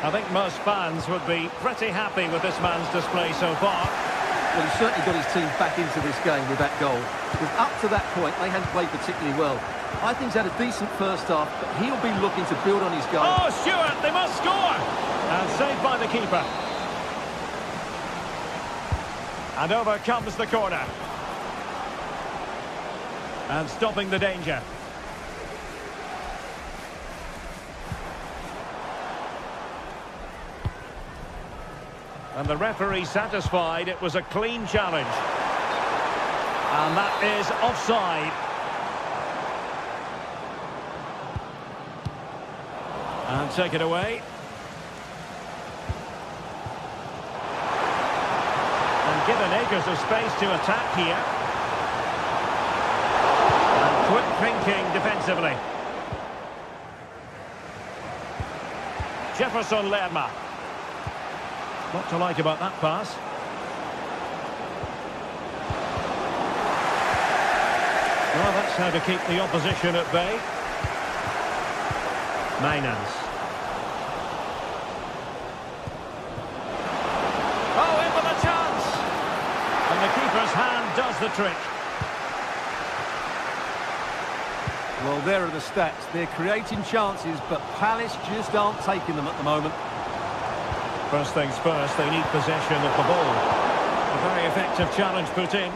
I think most fans would be pretty happy with this man's display so far. Well, he's certainly got his team back into this game with that goal. Because up to that point, they hadn't played particularly well. I think he's had a decent first half, but he'll be looking to build on his goal. Oh, Stewart, they must score! And saved by the keeper. And over comes the corner. And stopping the danger. And the referee satisfied it was a clean challenge. And that is offside. And take it away. And given acres of space to attack here. And quick thinking defensively. Jefferson Lerma. What to like about that pass? Well, that's how to keep the opposition at bay. Mainans. Oh, in with a chance! And the keeper's hand does the trick. Well, there are the stats. They're creating chances, but Palace just aren't taking them at the moment. First things first, they need possession of the ball. A very effective challenge put in.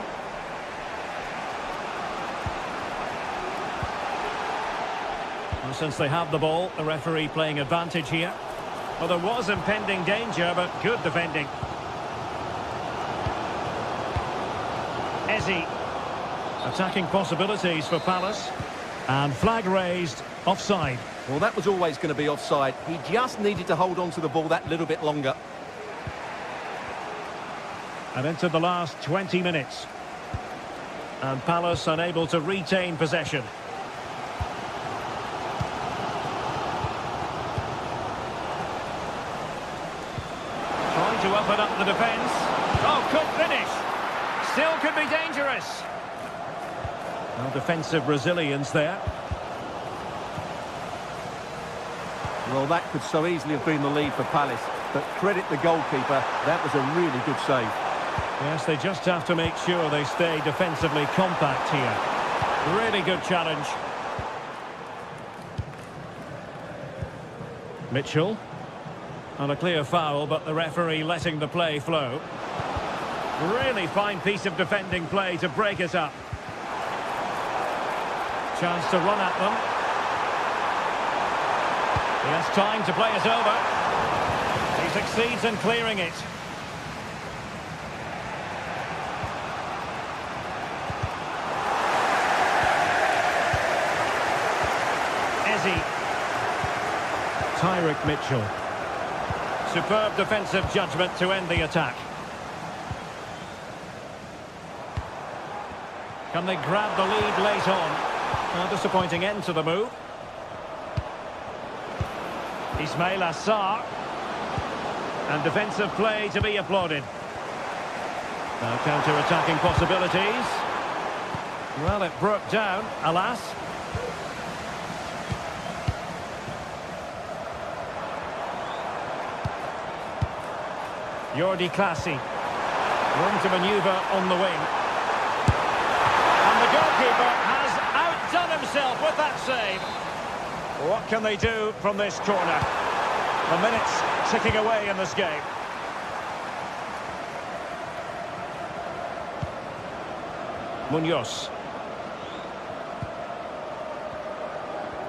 And since they have the ball, the referee playing advantage here. Well, there was impending danger, but good defending. Eze. Attacking possibilities for Palace. And flag raised, offside. Well, that was always going to be offside. He just needed to hold on to the ball that little bit longer. And into the last 20 minutes. And Palace unable to retain possession. Trying to open up the defence. Oh, good finish. Still could be dangerous. No defensive resilience there. Well, that could so easily have been the lead for Palace. But credit the goalkeeper, that was a really good save. Yes, they just have to make sure they stay defensively compact here. Really good challenge. Mitchell. And a clear foul, but the referee letting the play flow. Really fine piece of defending play to break it up. Chance to run at them. He has time to play it over. He succeeds in clearing it. Eze. Tyrick Mitchell. Superb defensive judgment to end the attack. Can they grab the lead late on? A disappointing end to the move. Ismail Assar. And defensive play to be applauded. Now counter-attacking possibilities. Well, it broke down, alas. Jordi Clasie. Room to manoeuvre on the wing. And the goalkeeper has outdone himself with that save. What can they do from this corner? The minutes ticking away in this game. Munoz.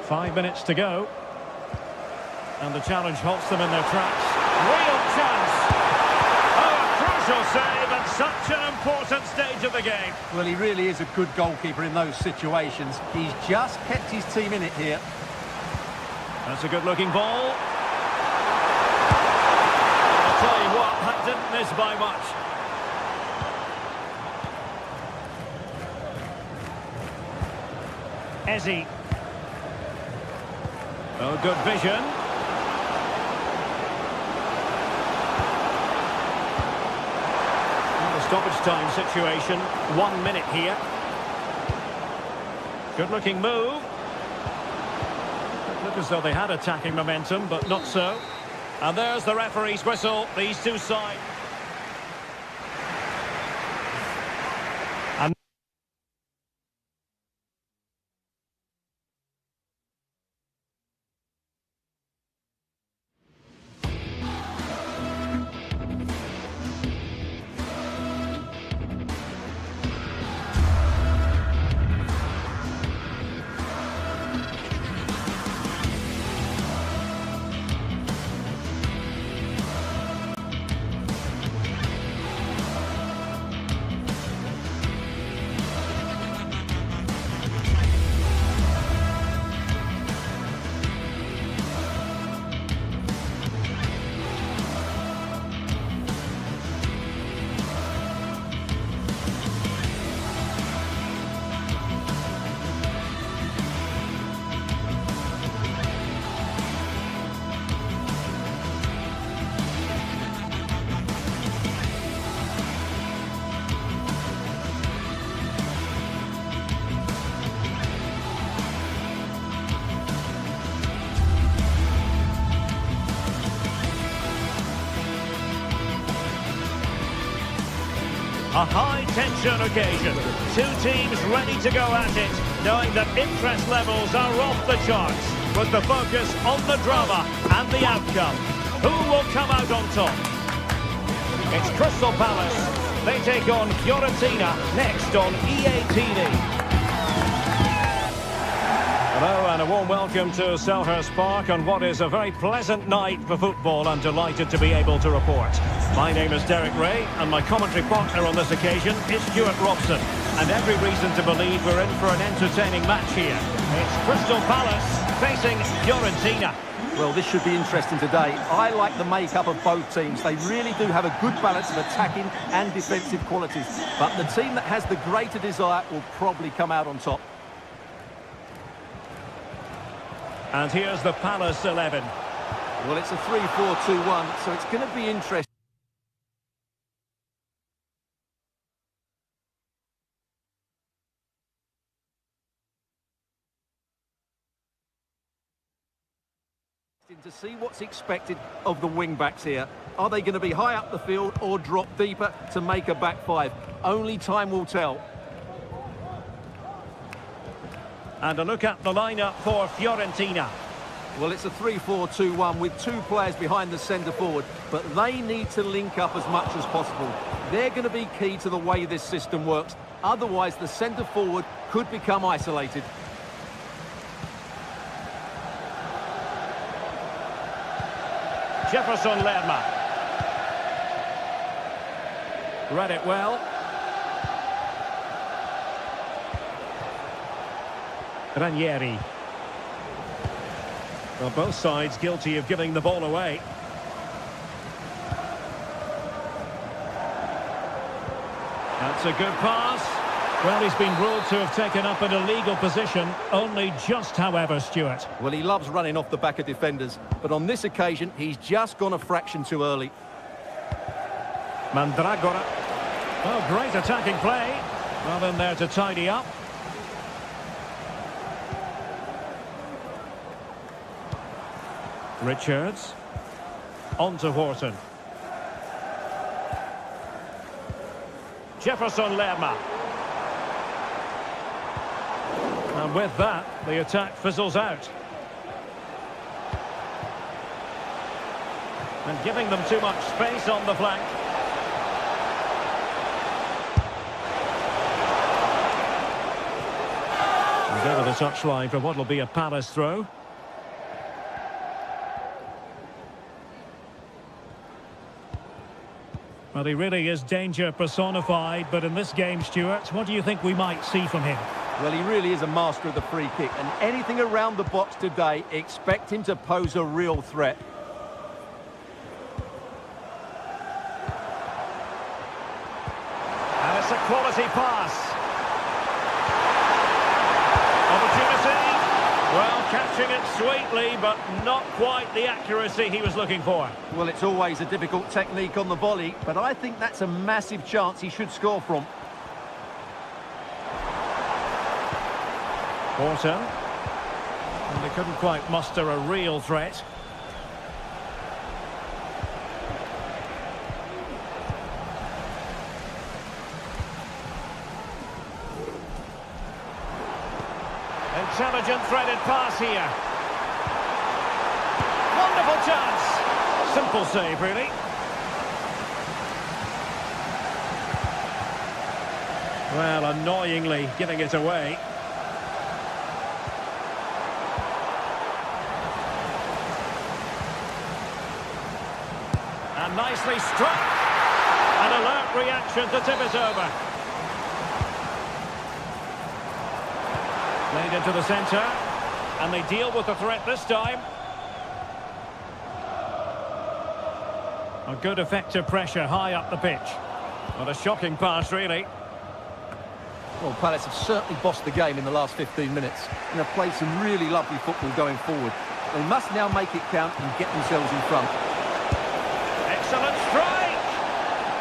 5 minutes to go. And the challenge halts them in their tracks. Real chance. Oh, a crucial save at such an important stage of the game. Well, he really is a good goalkeeper in those situations. He's just kept his team in it here. That's a good-looking ball. I'll tell you what, that didn't miss by much. Eze. Oh, good vision. And the stoppage time situation. 1 minute here. Good-looking move. Looked as though they had attacking momentum, but not so. And there's the referee's whistle. These two sides. A high-tension occasion. Two teams ready to go at it, knowing that interest levels are off the charts, with the focus on the drama and the outcome. Who will come out on top? It's Crystal Palace. They take on Fiorentina next on EA TV. Hello and a warm welcome to Selhurst Park on what is a very pleasant night for football. I'm delighted to be able to report. My name is Derek Ray and my commentary partner on this occasion is Stuart Robson. And every reason to believe we're in for an entertaining match here. It's Crystal Palace facing Fiorentina. Well, this should be interesting today. I like the makeup of both teams. They really do have a good balance of attacking and defensive qualities. But the team that has the greater desire will probably come out on top. And here's the Palace 11. Well, it's a 3-4-2-1, so it's going to be interesting to see what's expected of the wing-backs here. Are they going to be high up the field or drop deeper to make a back five? Only time will tell. And a look at the lineup for Fiorentina. Well, it's a 3-4-2-1 with two players behind the centre-forward, but they need to link up as much as possible. They're going to be key to the way this system works. Otherwise, the centre-forward could become isolated. Jefferson Lerma. Read it well. Ranieri. Well, both sides guilty of giving the ball away. That's a good pass. Well, he's been ruled to have taken up an illegal position. Only just, however, Stuart. Well, he loves running off the back of defenders, but on this occasion, he's just gone a fraction too early. Mandragora. Oh, great attacking play. Well, in there to tidy up. Richards. On to Horton. Jefferson Lerma. And with that, the attack fizzles out. And giving them too much space on the flank. And over the touchline for what will be a Palace throw. Well, he really is danger personified, but in this game, Stuart, what do you think we might see from him? Well, he really is a master of the free kick, and anything around the box today, expect him to pose a real threat. And it's a quality pass. Opportunity. Well, catching it sweetly, but not quite the accuracy he was looking for. Well, it's always a difficult technique on the volley, but I think that's a massive chance he should score from. Horton. And they couldn't quite muster a real threat. Intelligent threaded pass here. Wonderful chance. Simple save, really. Well, annoyingly giving it away. And nicely struck. An alert reaction to tip it over. Played into the centre, and they deal with the threat this time. A good effective pressure high up the pitch. What a shocking pass, really. Well, Palace have certainly bossed the game in the last 15 minutes and have played some really lovely football going forward. They must now make it count and get themselves in front. Excellent strike!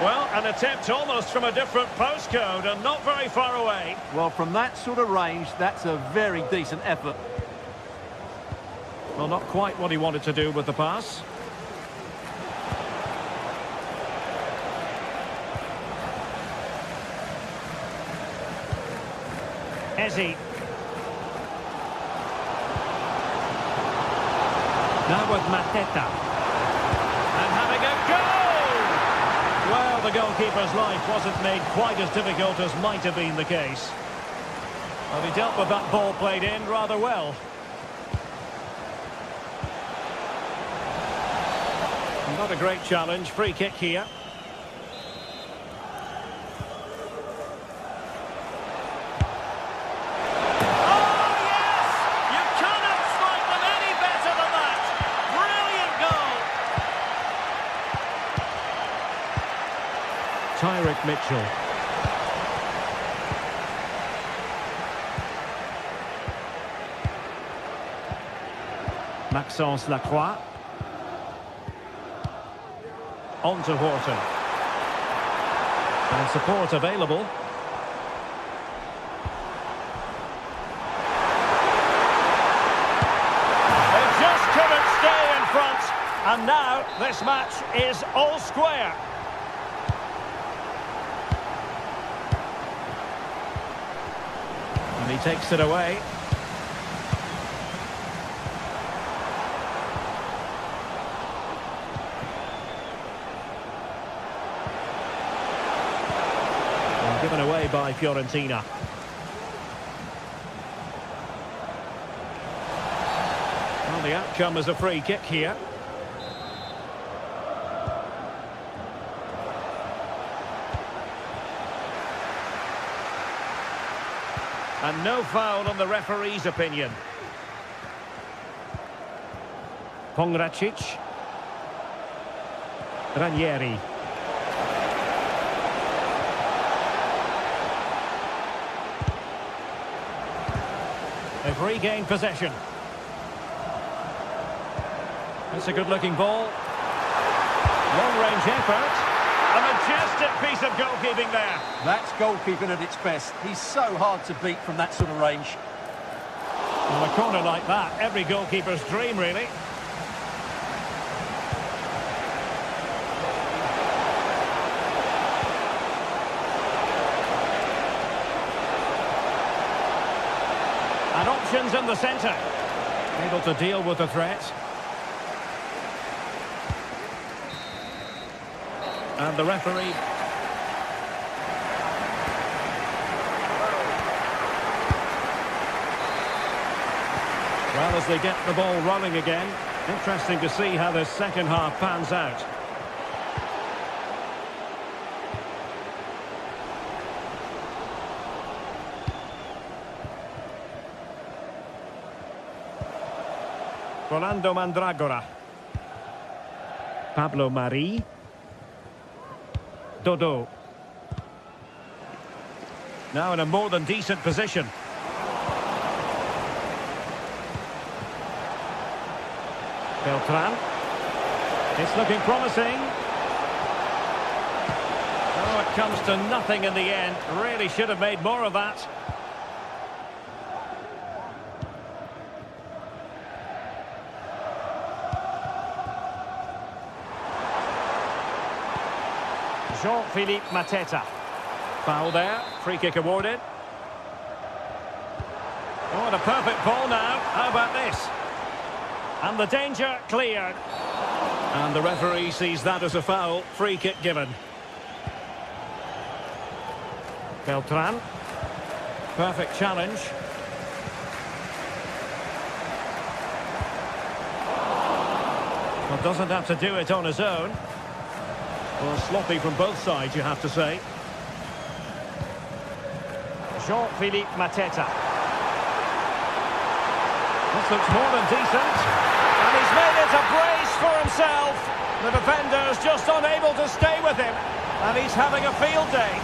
Well, an attempt almost from a different postcode and not very far away. Well, from that sort of range, that's a very decent effort. Well, not quite what he wanted to do with the pass. Eze. Now with Mateta. And having a go! Well, the goalkeeper's life wasn't made quite as difficult as might have been the case. Well, he dealt with that ball played in rather well. Not a great challenge. Free kick here. Tyrick Mitchell. Maxence Lacroix. On to Horton. And support available. They just couldn't stay in front. And now this match is all square. And he takes it away. And given away by Fiorentina. Well, the outcome is a free kick here. And no foul on the referee's opinion. Pongracic. Ranieri. They've regained possession. That's a good-looking ball. Long-range effort. A majestic piece of goalkeeping there. That's goalkeeping at its best. He's so hard to beat from that sort of range. Well, a corner like that, every goalkeeper's dream, really. And options in the centre. Able to deal with the threat. And the referee. Well, as they get the ball rolling again, interesting to see how this second half pans out. Rolando Mandragora. Pablo Mari. Dodo. Now in a more than decent position. Beltran. It's looking promising. Oh, it comes to nothing in the end. Really should have made more of that. Jean-Philippe Mateta. Foul there. Free kick awarded. Oh, what a perfect ball now. How about this? And the danger cleared. And the referee sees that as a foul. Free kick given. Beltran. Perfect challenge. Well, doesn't have to do it on his own. Well, sloppy from both sides, you have to say. Jean-Philippe Mateta. This looks more than decent. And he's made it a brace for himself. The defender's just unable to stay with him. And he's having a field day.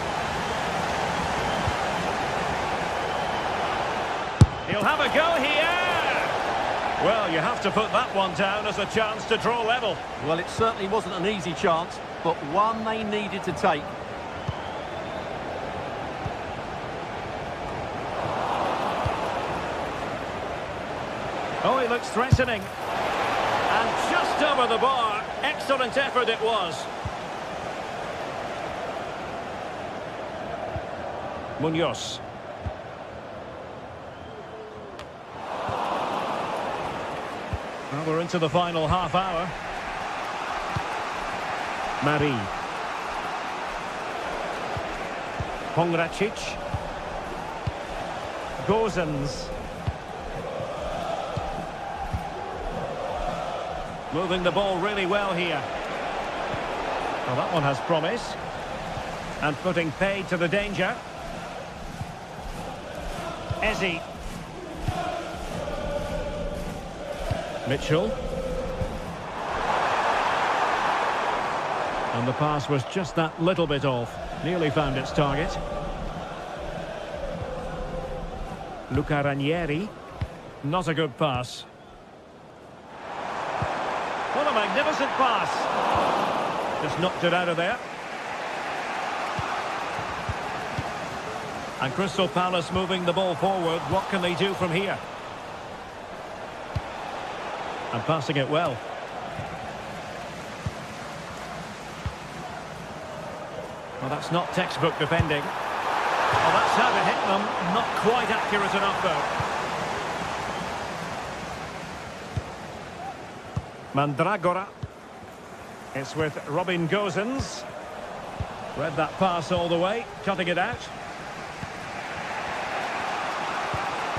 He'll have a go here. Well, you have to put that one down as a chance to draw level. Well, it certainly wasn't an easy chance, but one they needed to take. Oh, he looks threatening. And just over the bar. Excellent effort it was. Munoz. Well, we're into the final half hour. Mari. Pongracic. Gozens. Moving the ball really well here. Well, that one has promise. And putting paid to the danger. Ezzy. Mitchell. And the pass was just that little bit off. Nearly found its target. Luca Ranieri. Not a good pass. What a magnificent pass. Just knocked it out of there. And Crystal Palace moving the ball forward. What can they do from here? And passing it well. Well, that's not textbook defending. Well, that's how to hit them. Not quite accurate enough, though. Mandragora. It's with Robin Gosens. Read that pass all the way, cutting it out.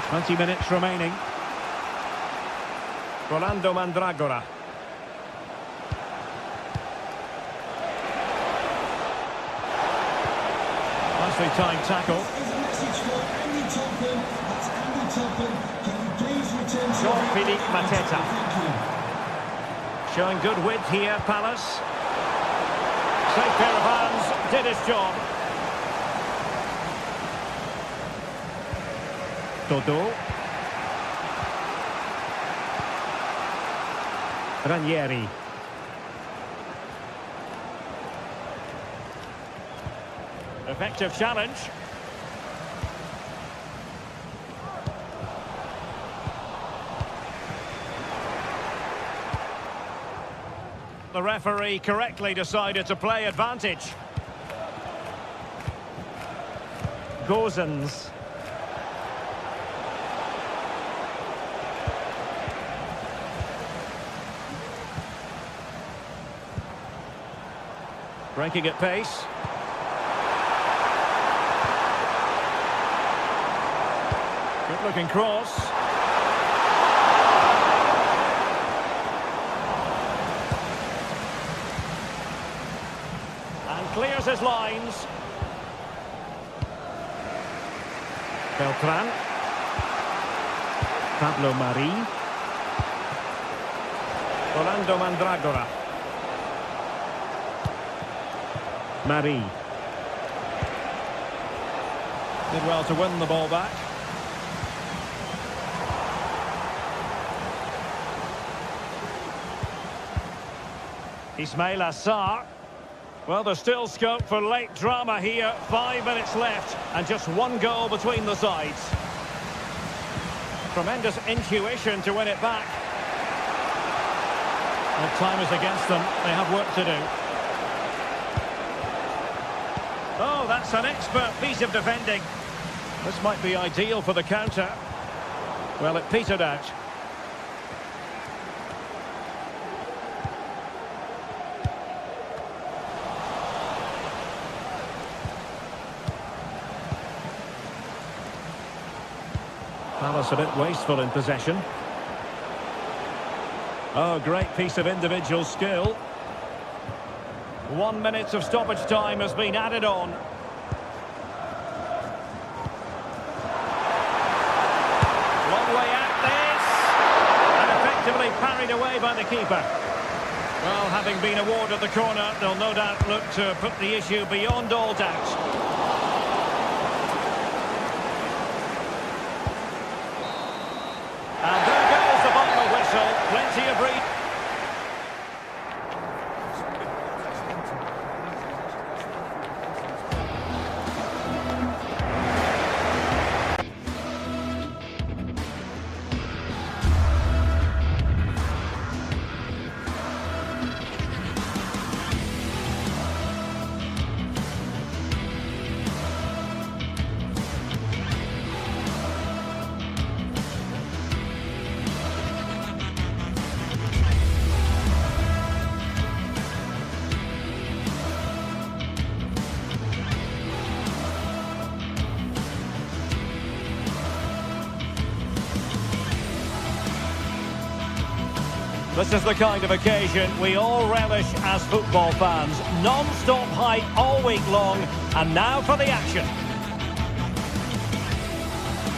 20 minutes remaining. Rolando Mandragora. Nicely timed tackle. Jean-Philippe Mateta. Showing good width here, Palace. Safe pair of hands, did his job. Dodo. Ranieri. Effective challenge. The referee correctly decided to play advantage. Gosens. Breaking at pace. Good looking cross. And clears his lines. Beltran. Pablo Mari. Rolando Mandragora. Mari. Did well to win the ball back. Ismail Assar. Well, there's still scope for late drama here. 5 minutes left and just one goal between the sides. Tremendous intuition to win it back. Well, time is against them. They have work to do. Oh, that's an expert piece of defending. This might be ideal for the counter. Well, it petered out. Palace a bit wasteful in possession. Oh, great piece of individual skill. 1 minute of stoppage time has been added on. Long way out this. And effectively parried away by the keeper. Well, having been awarded the corner, they'll no doubt look to put the issue beyond all doubt. And there goes the final whistle. Plenty of breathing. This is the kind of occasion we all relish as football fans. Non-stop hype all week long, and now for the action.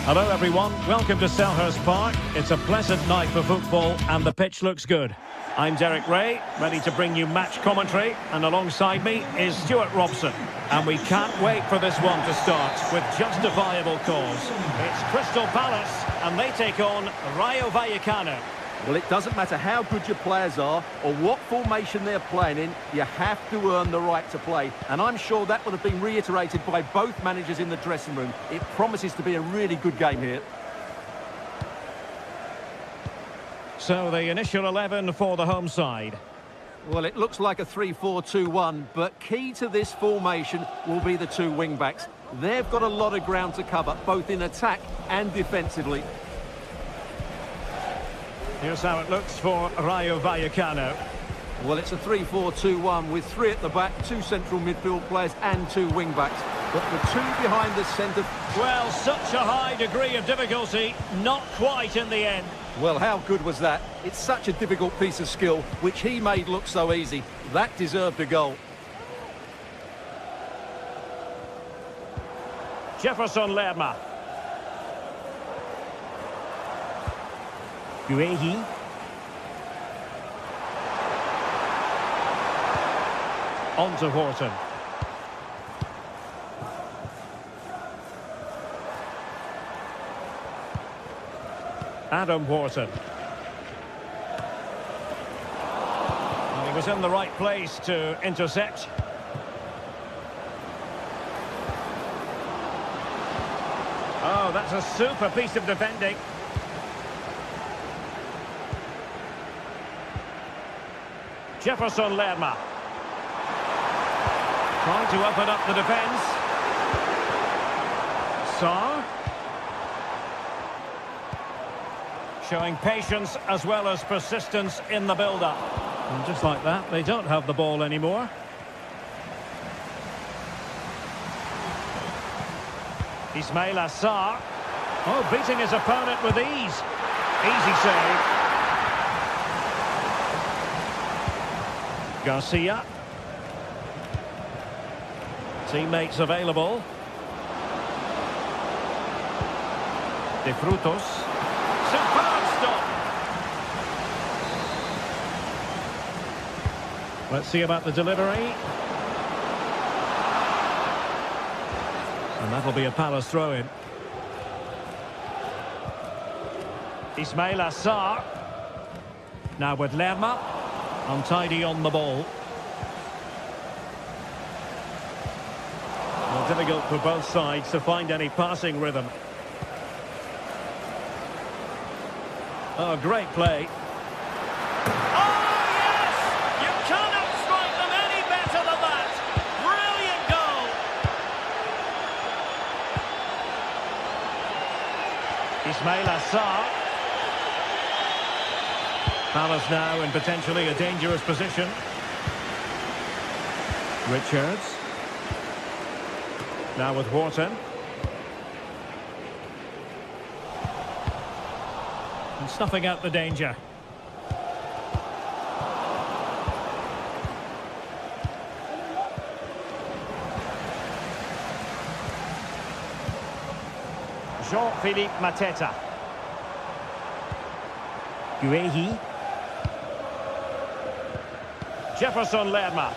Hello everyone, welcome to Selhurst Park. It's a pleasant night for football and the pitch looks good. I'm Derek Ray, ready to bring you match commentary, and alongside me is Stuart Robson. And we can't wait for this one to start with justifiable cause. It's Crystal Palace and they take on Rayo Vallecano. Well, it doesn't matter how good your players are or what formation they're playing in, you have to earn the right to play. And I'm sure that would have been reiterated by both managers in the dressing room. It promises to be a really good game here. So the initial 11 for the home side. Well, it looks like a 3-4-2-1, but key to this formation will be the two wing-backs. They've got a lot of ground to cover, both in attack and defensively. Here's how it looks for Rayo Vallecano. Well, it's a 3-4-2-1 with three at the back, two central midfield players and two wing-backs. But the two behind the centre... Well, such a high degree of difficulty, not quite in the end. Well, how good was that? It's such a difficult piece of skill, which he made look so easy. That deserved a goal. Jefferson Lerma. Guehi. On to Horton. Adam Horton. And he was in the right place to intercept. Oh, that's a super piece of defending. Jefferson Lerma. Trying to open up the defence. Sarr. Showing patience as well as persistence in the build-up. And just like that, they don't have the ball anymore. Ismail Assar. Oh, beating his opponent with ease. Easy save. Garcia. Teammates available. De Frutos. Superb stop. Let's see about the delivery. And that'll be a Palace throw-in. Ismail Assar. Now with Lerma. Untidy on the ball. Well, difficult for both sides to find any passing rhythm. Oh, great play. Oh, yes! You cannot strike them any better than that. Brilliant goal. Ismail Assar. Palace now in potentially a dangerous position. Richards. Now with Horton. And snuffing out the danger. Jean-Philippe Mateta. Guehi. Jefferson Lerma.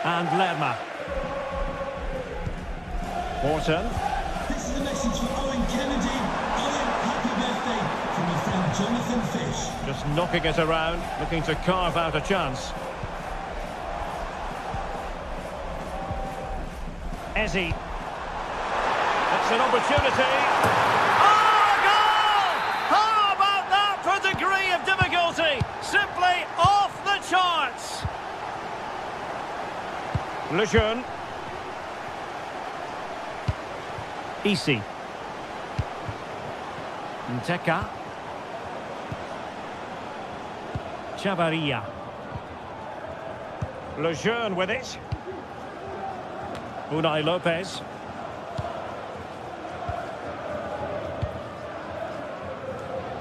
And Lerma. Horton. This is a message for Owen Kennedy. Owen, happy birthday from your friend Jonathan Fish. Just knocking it around, looking to carve out a chance. Ezzy. It's an opportunity. Oh, goal! How about that for degree of difficulty? Simply off the charts. Lejeune. Isi. Nteka. Chavarria. Lejeune with it. Unai Lopez.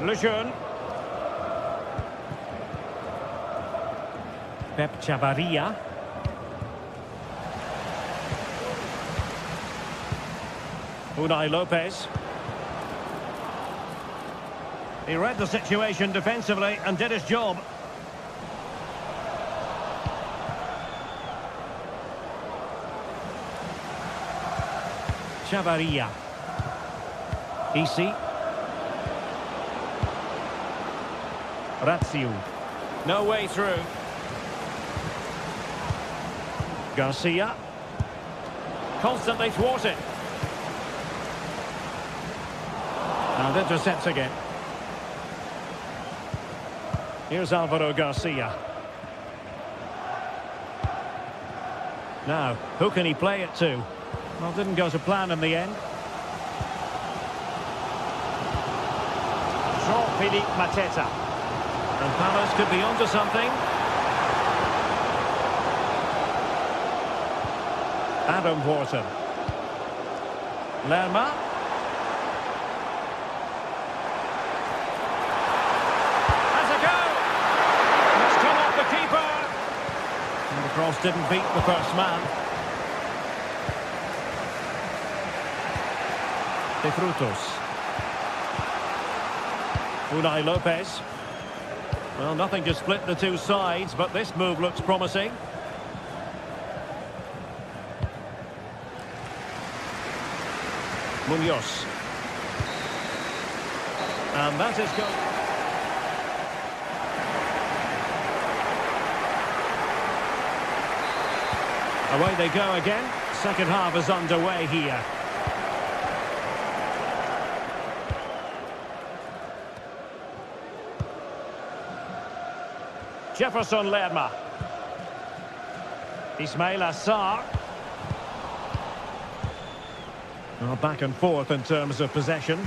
Lejeune. Pep Chavarria. Unai Lopez. He read the situation defensively and did his job. Chavarria. Isi. Razziu. No way through. Garcia. Constantly thwarted. And intercepts again. Here's Alvaro Garcia. Now, who can he play it to? Well, didn't go to plan in the end. Jean-Philippe Mateta. And Palace could be onto something. Adam Wharton. Lerma. Has a go! It's come off the keeper. And the cross didn't beat the first man. De Frutos. Unai Lopez. Well, nothing to split the two sides, but this move looks promising. Munoz. And that is good. Away they go again. Second half is underway here. Jefferson Lerma. Ismail Assar. Well, back and forth in terms of possession.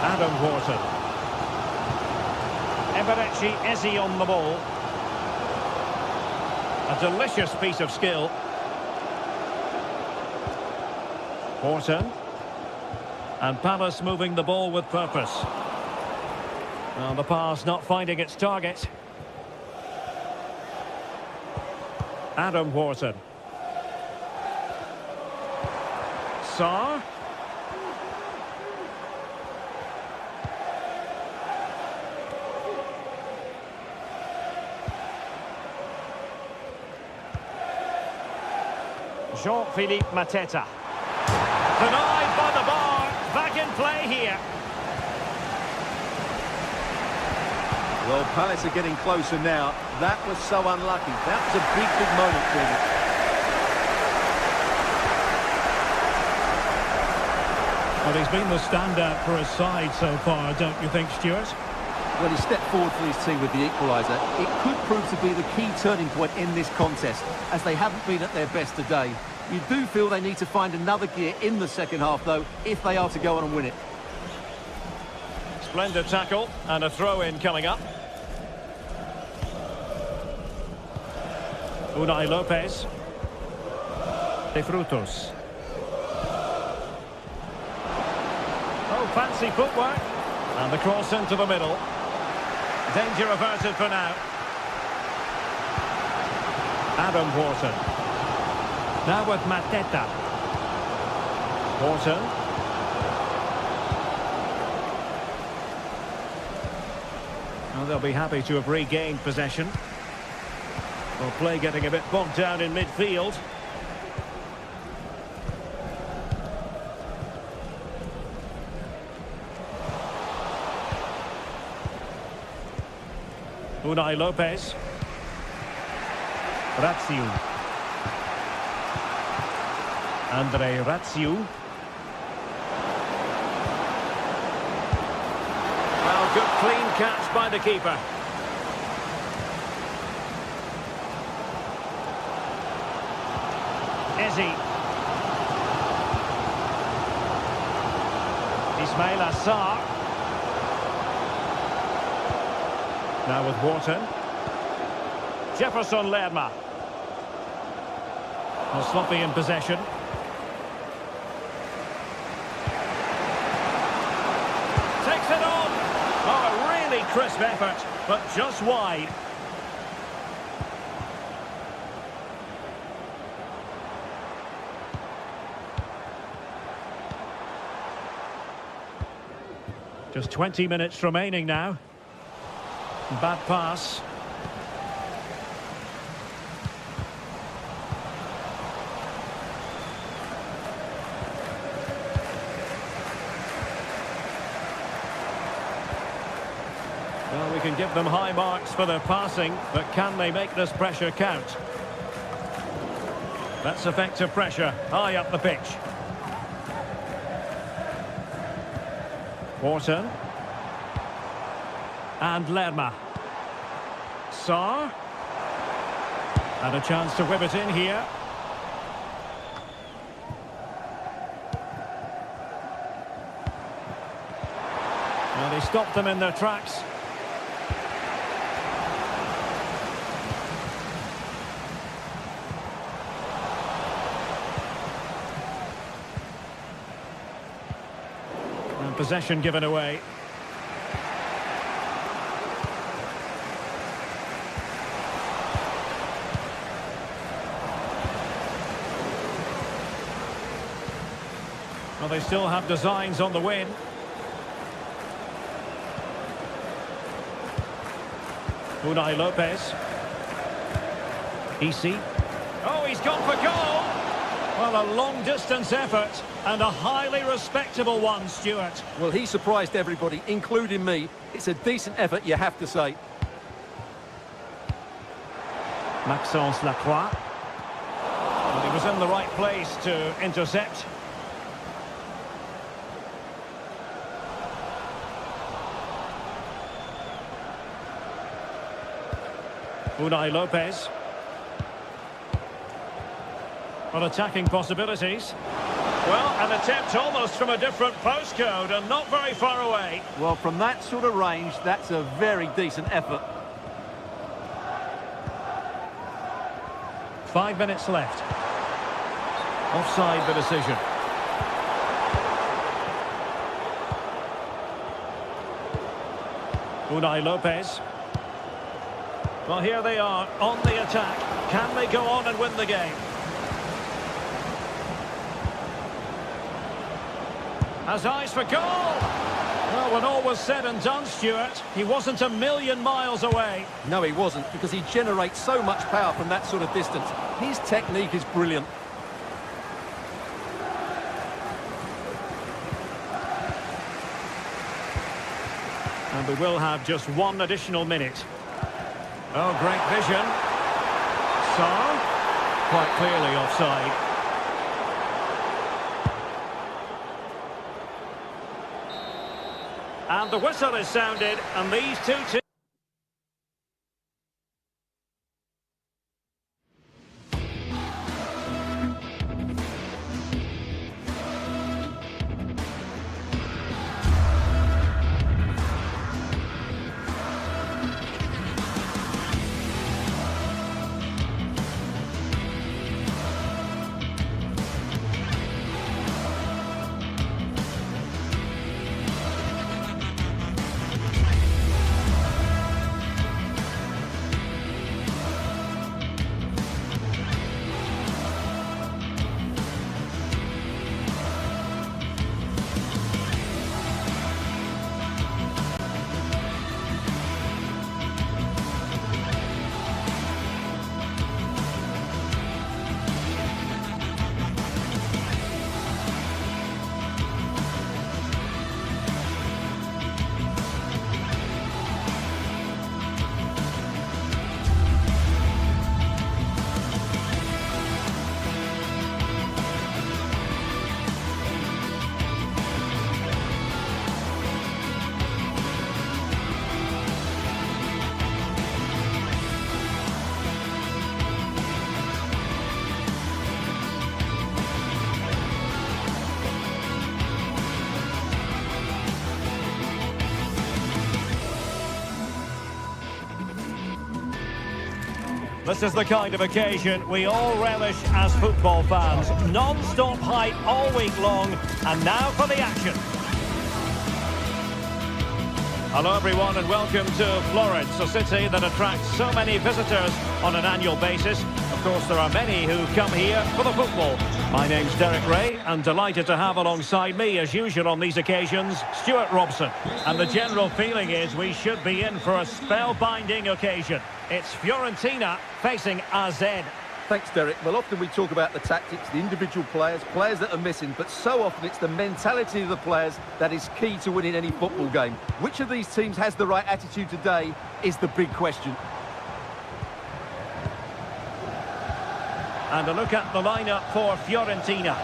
Adam Wharton. Eberechi Eze on the ball. A delicious piece of skill. Wharton. And Palace moving the ball with purpose. Well, the pass not finding its target. Adam Wharton. Sarr. Jean-Philippe Mateta. Denied by the bar. Back in play here. Well, Palace are getting closer now. That was so unlucky. That was a big, big moment for them. Well, he's been the standout for his side so far, don't you think, Stuart? When he stepped forward for his team with the equaliser, it could prove to be the key turning point in this contest, as they haven't been at their best today. You do feel they need to find another gear in the second half, though, if they are to go on and win it. Splendid tackle, and a throw-in coming up. Unai Lopez. De Frutos. Oh, fancy footwork. And the cross into the middle. Danger averted for now. Adam Wharton. Now with Mateta. Wharton. Well, they'll be happy to have regained possession. Well, play getting a bit bogged down in midfield. Unai Lopez. Razziu. Andre Razziu. Well, good clean catch by the keeper. Eze. Ismail Assar. Now with Wharton. Jefferson Lerma. Well, sloppy in possession. crisp effort, but just wide. Just 20 minutes remaining now. Bad pass. Well, we can give them high marks for their passing, but can they make this pressure count? That's effective pressure, high up the pitch. Wharton. And Lerma. Sarr. And a chance to whip it in here. Well, they stopped them in their tracks. And possession given away. Well, they still have designs on the win. Unai Lopez. Isi. Oh, he's gone for goal! Well, a long-distance effort, and a highly respectable one, Stuart. Well, he surprised everybody, including me. It's a decent effort, you have to say. Maxence Lacroix. Well, he was in the right place to intercept. Unai Lopez. On attacking possibilities. Well, an attempt almost from a different postcode and not very far away. Well, from that sort of range, that's a very decent effort. 5 minutes left. Offside the decision. Unai Lopez. Well, here they are on the attack. Can they go on and win the game? Has eyes for goal. Well, when all was said and done, Stuart, he wasn't a million miles away. No, he wasn't, because he generates so much power from that sort of distance. His technique is brilliant. And we will have just one additional minute. Oh, great vision. Sarr, quite clearly offside. And the whistle is sounded, and these two teams... This is the kind of occasion we all relish as football fans. Non-stop hype all week long, and now for the action. Hello everyone and welcome to Florence, a city that attracts so many visitors on an annual basis. Of course, there are many who come here for the football. My name's Derek Ray and delighted to have alongside me, as usual on these occasions, Stuart Robson. And the general feeling is we should be in for a spellbinding occasion. It's Fiorentina facing AZ. Thanks, Derek. Well, often we talk about the tactics, the individual players that are missing, but so often it's the mentality of the players that is key to winning any football game. Which of these teams has the right attitude today is the big question. And a look at the lineup for Fiorentina.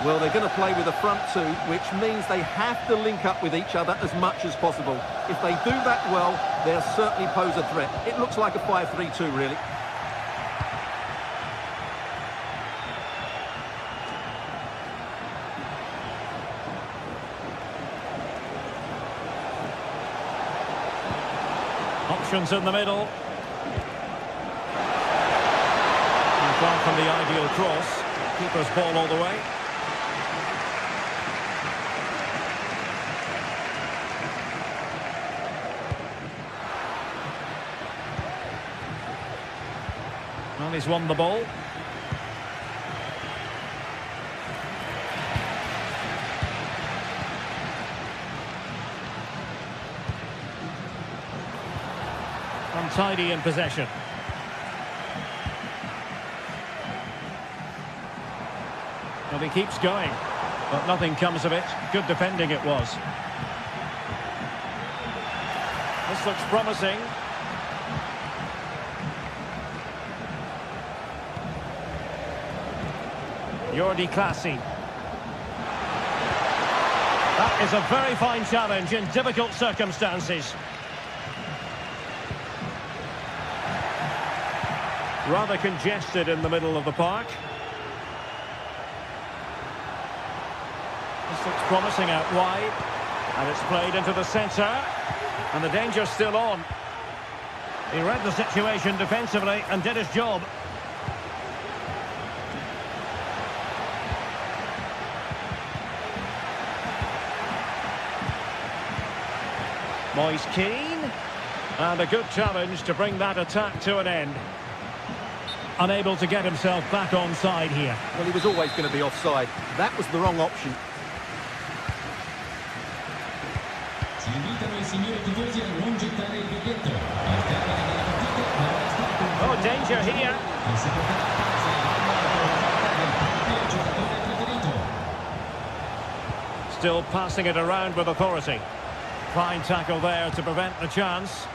Well, they're going to play with a front two, which means they have to link up with each other as much as possible. If they do that well, they'll certainly pose a threat. It looks like a 5-3-2, really. Options in the middle. And far from the ideal cross. Keeper's ball all the way. Well, he's won the ball. Untidy in possession. Well, he keeps going, but nothing comes of it. Good defending it was. This looks promising. Jordi Clasie. That is a very fine challenge in difficult circumstances. Rather congested in the middle of the park. This looks promising out wide. And it's played into the centre. And the danger's still on. He read the situation defensively and did his job. Moise Keane. And a good challenge to bring that attack to an end. Unable to get himself back onside here. Well, he was always going to be offside. That was the wrong option. Oh, danger here. Still passing it around with authority. Fine tackle there to prevent the chance.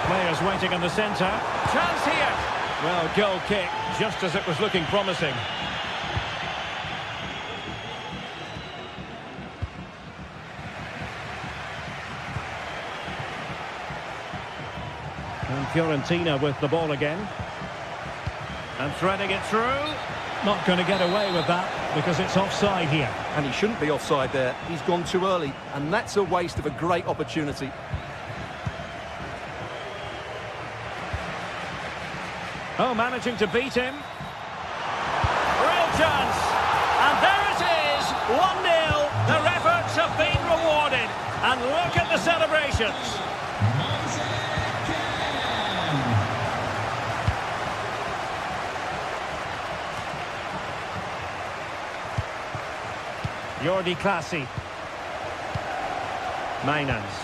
Players waiting in the centre. Chance here. Well, goal kick, just as it was looking promising. And Fiorentina with the ball again. And threading it through. Not going to get away with that because it's offside here. And he shouldn't be offside there. He's gone too early. And that's a waste of a great opportunity. Oh, managing to beat him. Real chance. And there it is. 1-0. Their efforts have been rewarded. And look at the celebrations. Jordi Clasie. Mainans.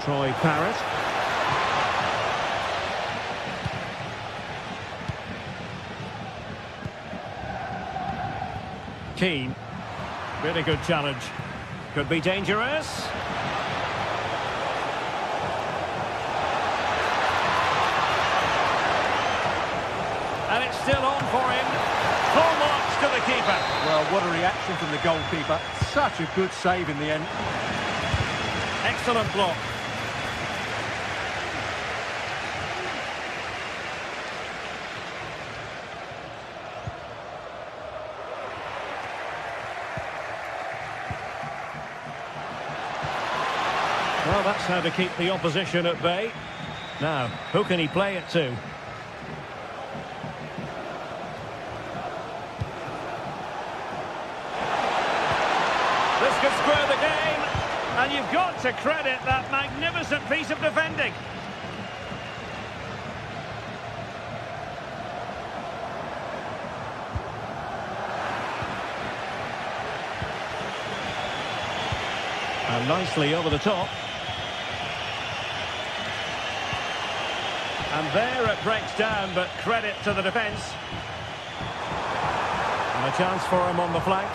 Troy Parrott. Keane. Really good challenge. Could be dangerous. And it's still on for him. Full marks to the keeper. Well, what a reaction from the goalkeeper. Such a good save in the end. Excellent block. Well, that's how to keep the opposition at bay. Now, who can he play it to? This could square the game, and you've got to credit that magnificent piece of defending. And nicely over the top. And there it breaks down, but credit to the defence. And a chance for him on the flank.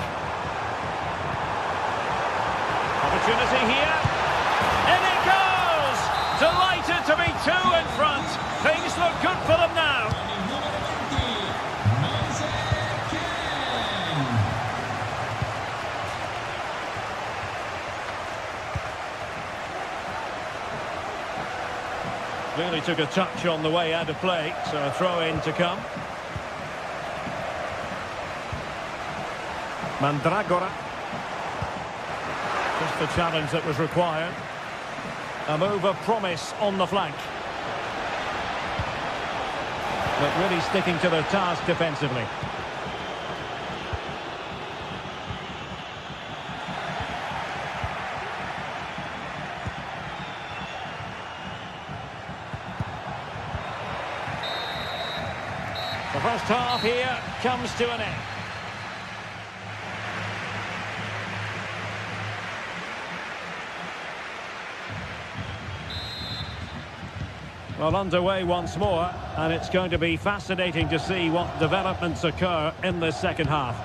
Opportunity here. In it goes! Delighted to be two in front. Things look good for them now. Really took a touch on the way out of play, so a throw-in to come. Mandragora. Just the challenge that was required. A move of promise on the flank. But really sticking to their task defensively. The first half here comes to an end. Well, underway once more, and it's going to be fascinating to see what developments occur in this second half.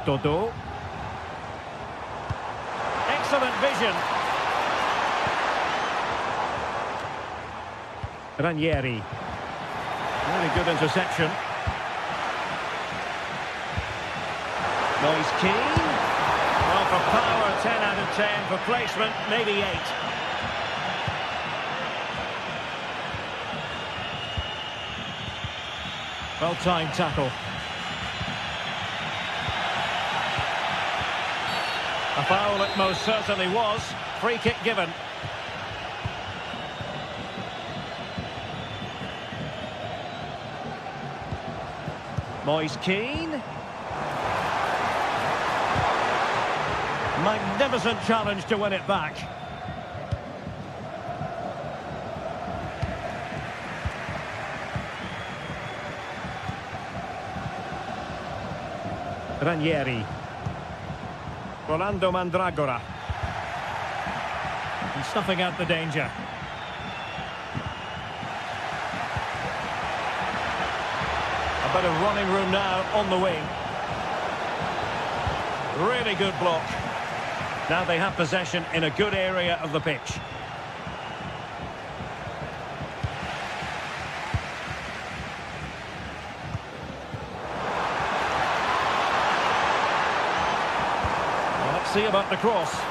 Dodo. Excellent vision. Ranieri. Really good interception. Moise Keane. Well, for power, 10 out of 10. For placement, maybe 8. Well-timed tackle. A foul it most certainly was. Free kick given. Moise Keane. Magnificent challenge to win it back. Ranieri. Rolando Mandragora. And snuffing out the danger. A bit of running room now on the wing. Really good block. Now they have possession in a good area of the pitch. See about the cross. And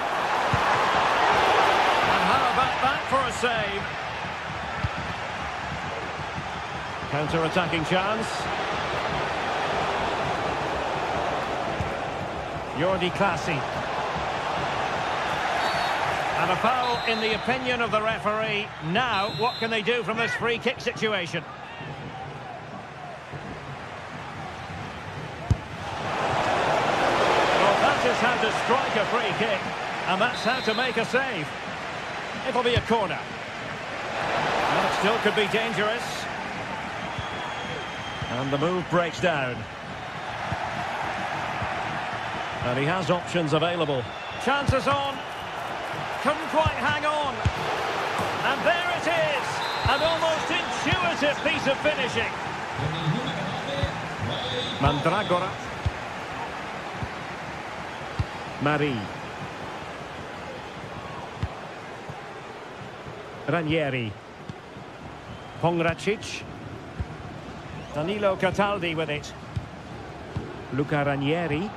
how about that for a save? Counter-attacking chance. Jordi Clasie. And a foul in the opinion of the referee. Now, what can they do from this free kick situation? That's how to strike a free kick, and that's how to make a save. It'll be a corner. And it still could be dangerous. And the move breaks down. And he has options available. Chances on. Couldn't quite hang on. And there it is. An almost intuitive piece of finishing. Mandragora. Marie. Ranieri. Pongracic. Danilo Cataldi with it. Luca Ranieri.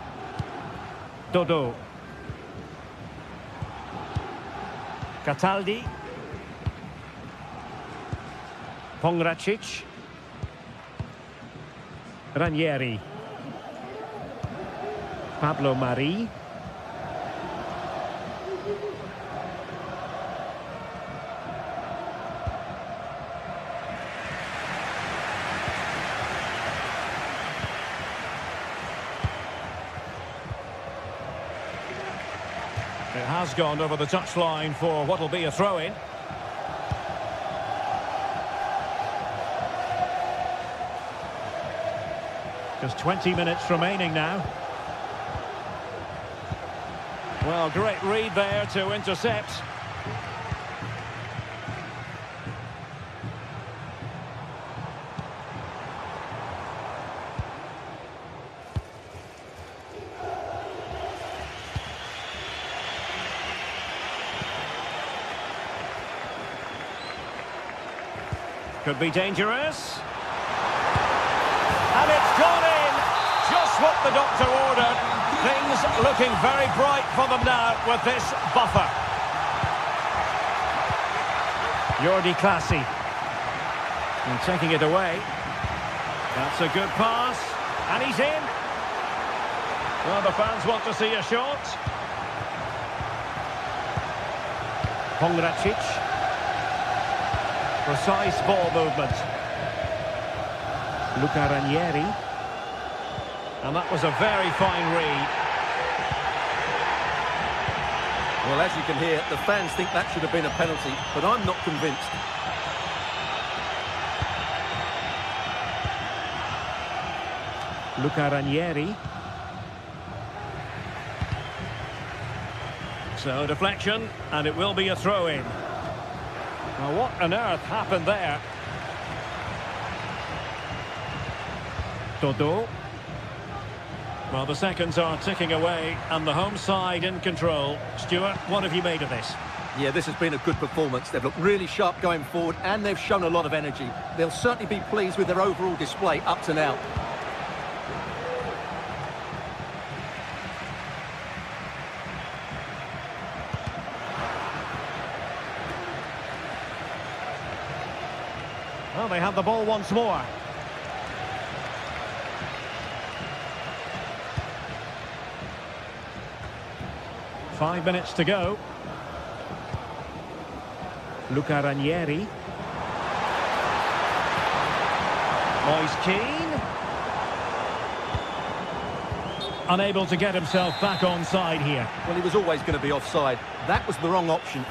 Dodo. Cataldi. Pongracic. Ranieri. Pablo Mari. It has gone over the touchline for what will be a throw-in. Just 20 minutes remaining now. Well, great read there to intercept. Could be dangerous. And it's gone in. Just what the doctor ordered. Things looking very bright for them now with this buffer. Jordi Clasie. And taking it away. That's a good pass. And he's in. Well, the fans want to see a shot. Pongracic. Precise ball movement. Luca Ranieri. And that was a very fine read. Well, as you can hear, the fans think that should have been a penalty, but I'm not convinced. Luca Ranieri. So, deflection, and it will be a throw-in. Now, what on earth happened there? Dodo. Well, the seconds are ticking away, and the home side in control. Stuart, what have you made of this? Yeah, this has been a good performance. They've looked really sharp going forward, and they've shown a lot of energy. They'll certainly be pleased with their overall display up to now. Well, they have the ball once more. Five minutes to go. Luca Ranieri. Moise Keane. Unable to get himself back onside here. Well, he was always going to be offside. That was the wrong option.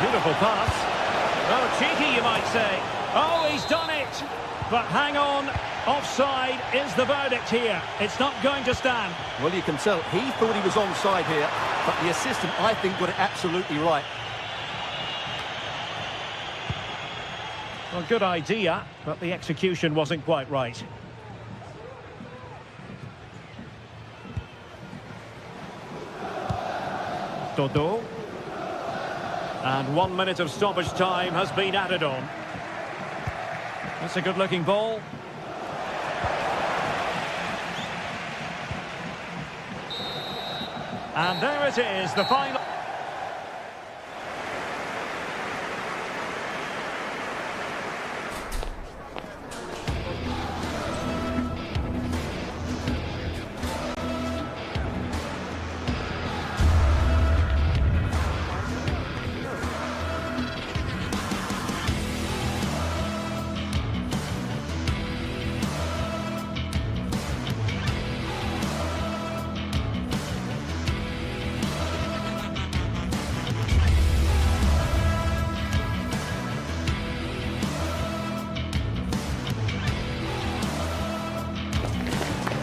Beautiful pass. Oh, cheeky, you might say. Oh, he's done it. But hang on. Offside is the verdict here. It's not going to stand. Well, you can tell he thought he was onside here, but the assistant, I think, got it absolutely right. Well, good idea, but the execution wasn't quite right. Dodo. And 1 minute of stoppage time has been added on. That's a good-looking ball. And there it is, the final.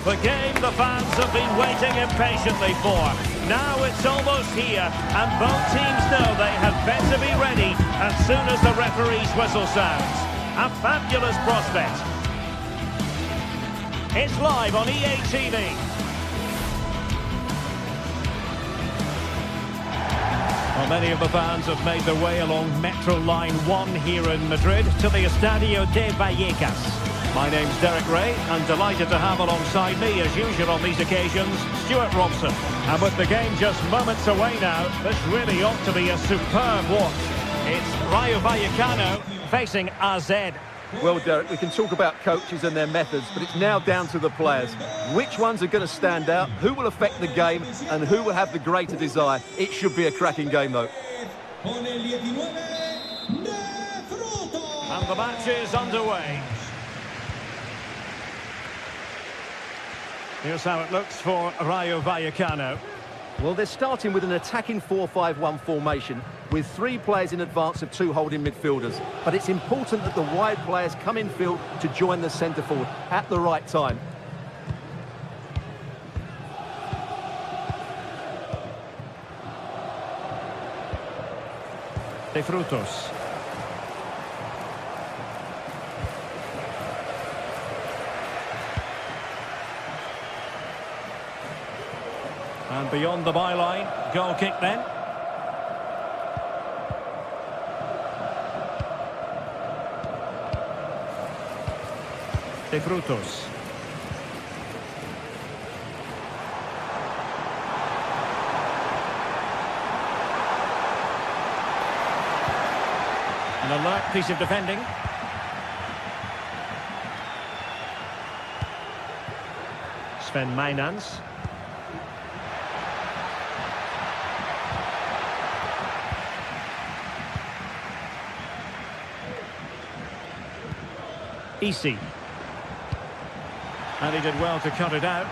The game the fans have been waiting impatiently for. Now it's almost here, and both teams know they had better be ready as soon as the referee's whistle sounds. A fabulous prospect. It's live on EA TV. Well, many of the fans have made their way along Metro Line 1 here in Madrid to the Estadio de Vallecas. My name's Derek Ray, and delighted to have alongside me, as usual on these occasions, Stuart Robson. And with the game just moments away now, this really ought to be a superb watch. It's Rayo Vallecano facing AZ. Well, Derek, we can talk about coaches and their methods, but it's now down to the players. Which ones are going to stand out, who will affect the game, and who will have the greater desire? It should be a cracking game, though. And the match is underway. Here's how it looks for Rayo Vallecano. Well, they're starting with an attacking 4-5-1 formation with 3 players in advance of 2 holding midfielders. But it's important that the wide players come in field to join the centre forward at the right time. De Frutos. And beyond the byline, goal kick then. De Frutos. An alert piece of defending. Sven Mijnans. Easy. And he did well to cut it out.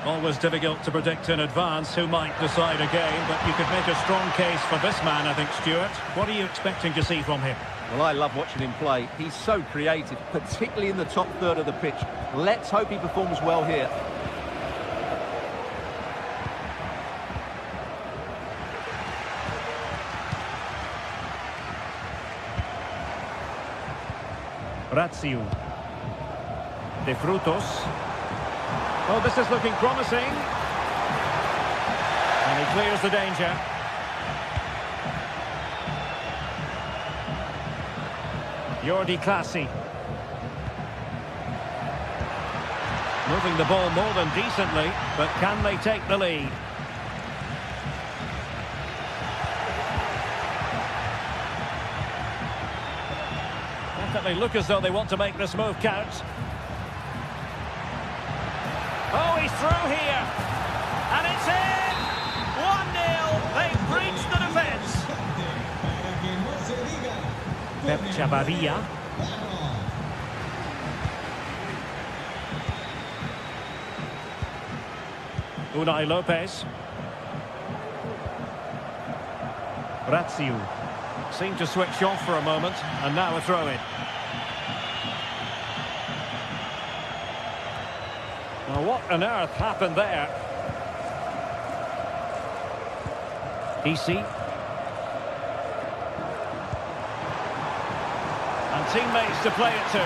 Always difficult to predict in advance who might decide a game, but you could make a strong case for this man, I think, Stuart. What are you expecting to see from him? Well, I love watching him play. He's so creative, particularly in the top third of the pitch. Let's hope he performs well here. Razziu. De Frutos. Oh, this is looking promising. And he clears the danger. Jordi Clasie. Moving the ball more than decently, but can they take the lead? They look as though they want to make this move count. Oh, he's through here. And it's in! 1-0. They've breached the defence. Pep Chavarria. Unai Lopez. Razziu. Seemed to switch off for a moment, and now a throw-in. Now, what on earth happened there? Easy. And teammates to play it to.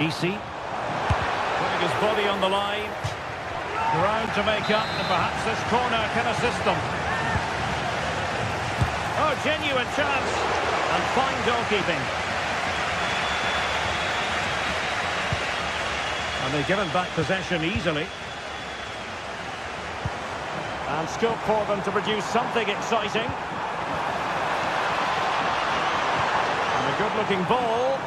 Easy. Putting his body on the line. Ground to make up, and perhaps this corner can assist them. Oh, genuine chance. And fine goalkeeping. And they've given back possession easily. And scope for them to produce something exciting. And a good-looking ball.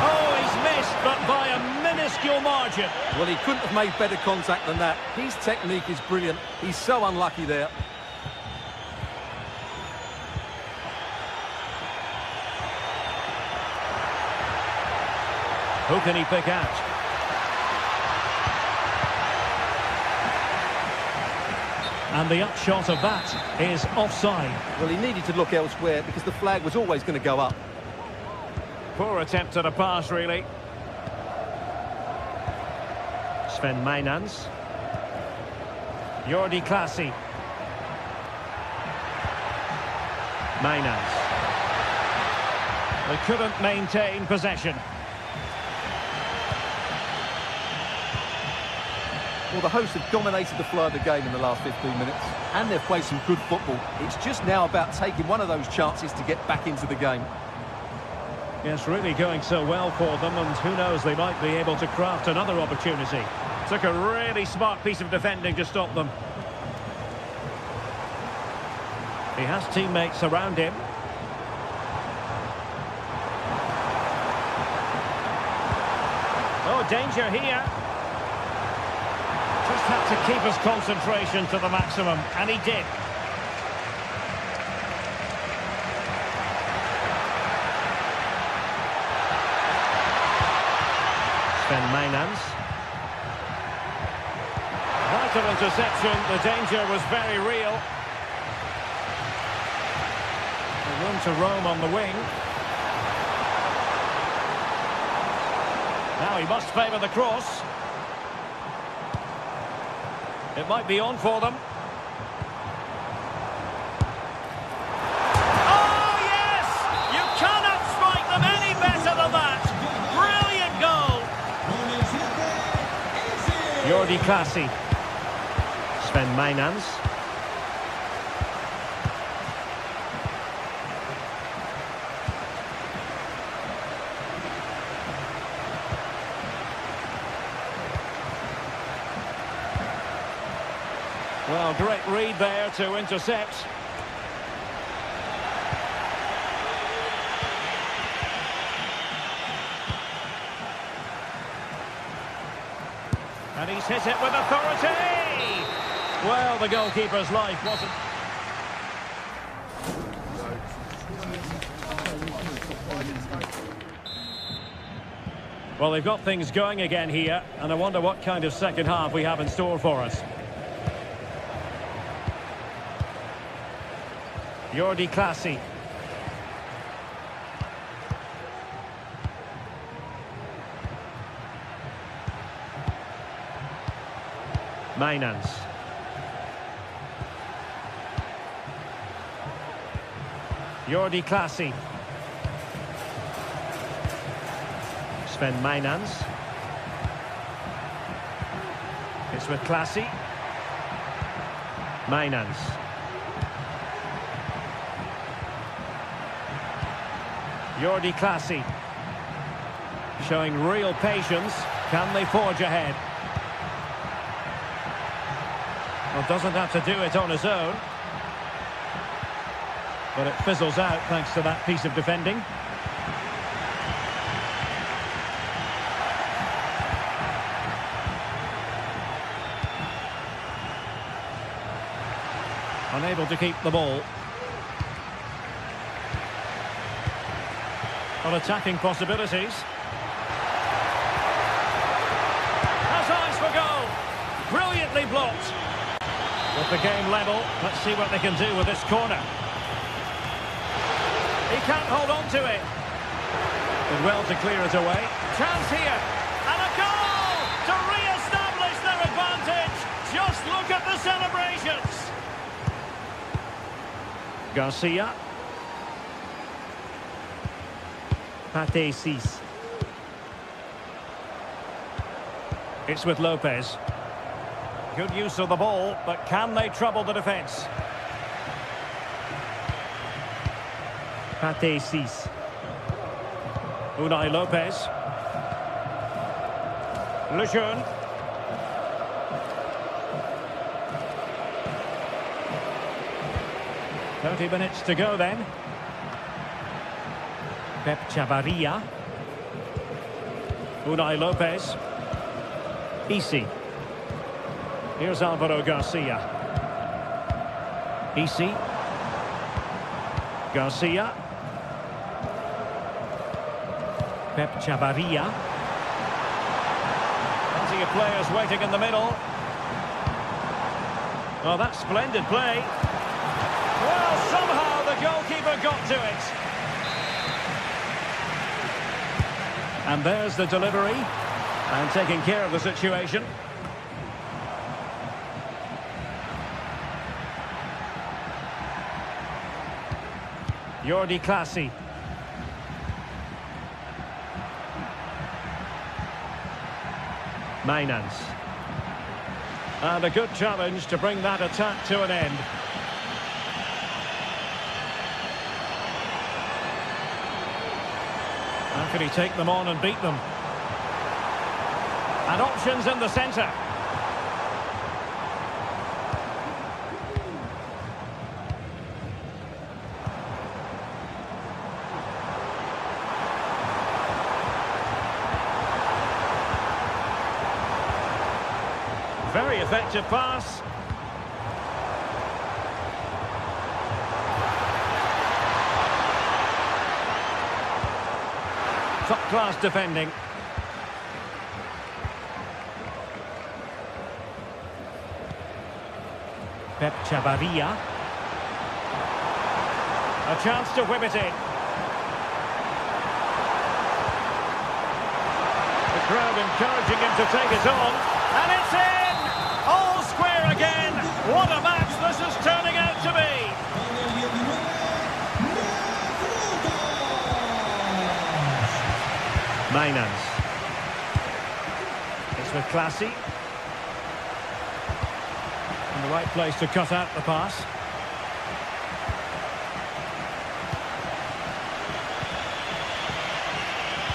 Oh, he's missed, but by a minuscule margin. Well, he couldn't have made better contact than that. His technique is brilliant. He's so unlucky there. Who can he pick out? And the upshot of that is offside. Well, he needed to look elsewhere because the flag was always going to go up. Poor attempt at a pass, really. Sven Mijnans. Jordi Clasie. Mijnans. They couldn't maintain possession. Well, the hosts have dominated the flow of the game in the last 15 minutes, and they've played some good football. It's just now about taking one of those chances to get back into the game. Yes, really going so well for them, and who knows, they might be able to craft another opportunity. Took a really smart piece of defending to stop them. He has teammates around him. Oh, danger here. Just had to keep his concentration to the maximum, and he did. Sven Mainans. Vital interception, the danger was very real. Room to roam on the wing. Now he must favour the cross. It might be on for them. Oh, yes! You cannot strike them any better than that. Brilliant goal. Jordi Clasie. Sven Mainans. Well, great read there to intercept. And he's hit it with authority! Well, the goalkeeper's life wasn't... Well, they've got things going again here, and I wonder what kind of second half we have in store for us. Jordi Clasie. Mainans. Jordi Clasie. Sven Mainans. It's with Clasie. Mainans. Jordi Clasie. Showing real patience. Can they forge ahead? Well, doesn't have to do it on his own. But it fizzles out thanks to that piece of defending. Unable to keep the ball. On attacking possibilities. Has eyes for goal. Brilliantly blocked. With the game level, let's see what they can do with this corner. He can't hold on to it. Did well to clear it away. Chance here. And a goal to re-establish their advantage. Just look at the celebrations. Garcia. Pate Cis. It's with Lopez. Good use of the ball, but can they trouble the defence? Pate Cis. Unai Lopez. Lejeune. "30 minutes to go then. Pep Chavarria. Unai Lopez. Isi. Here's Alvaro Garcia. Isi. Garcia. Pep Chavarria. Plenty of players waiting in the middle. Oh, that's splendid play. Well, somehow the goalkeeper got to it. And there's the delivery. And taking care of the situation. Jordi Clasie. Mainans. And a good challenge to bring that attack to an end. Can he take them on and beat them? And options in the centre. Very effective pass. Top-class defending. Pep Chavarria. A chance to whip it in. The crowd encouraging him to take it on. And it's in! All square again. What a match this is turning out to be. Mainans. It's with Classy. In the right place to cut out the pass.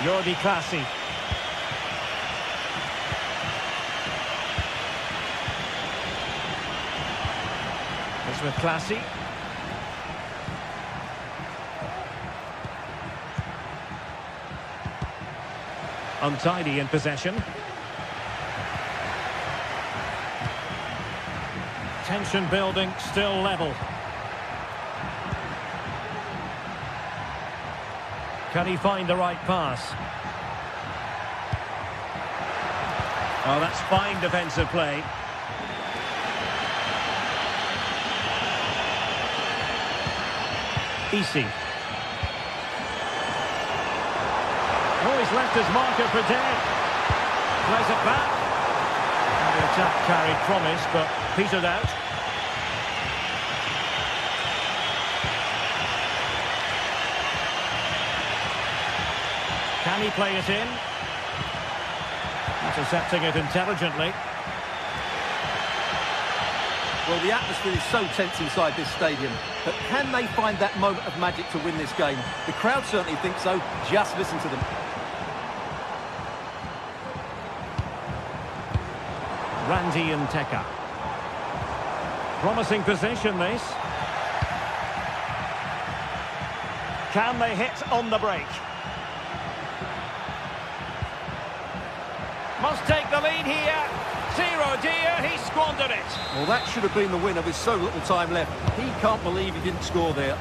Jordi Classy. It's with Classy. Untidy in possession. Tension building, still level. Can he find the right pass? Oh, that's fine defensive play. Easy. Oh, he's left his marker for dead. Plays it back. And the attack carried promise, but petered out. Can he play it in? Intercepting it intelligently. Well, the atmosphere is so tense inside this stadium, but can they find that moment of magic to win this game? The crowd certainly think so. Just listen to them. Randy and Teka. Promising position, this. Can they hit on the break? Must take the lead here. 0-dear, he squandered it. Well, that should have been the winner with so little time left. He can't believe he didn't score there.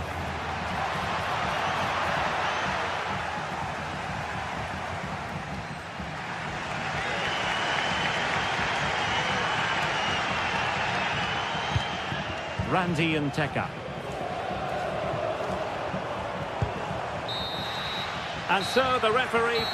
Randy and Teka. And so the referee...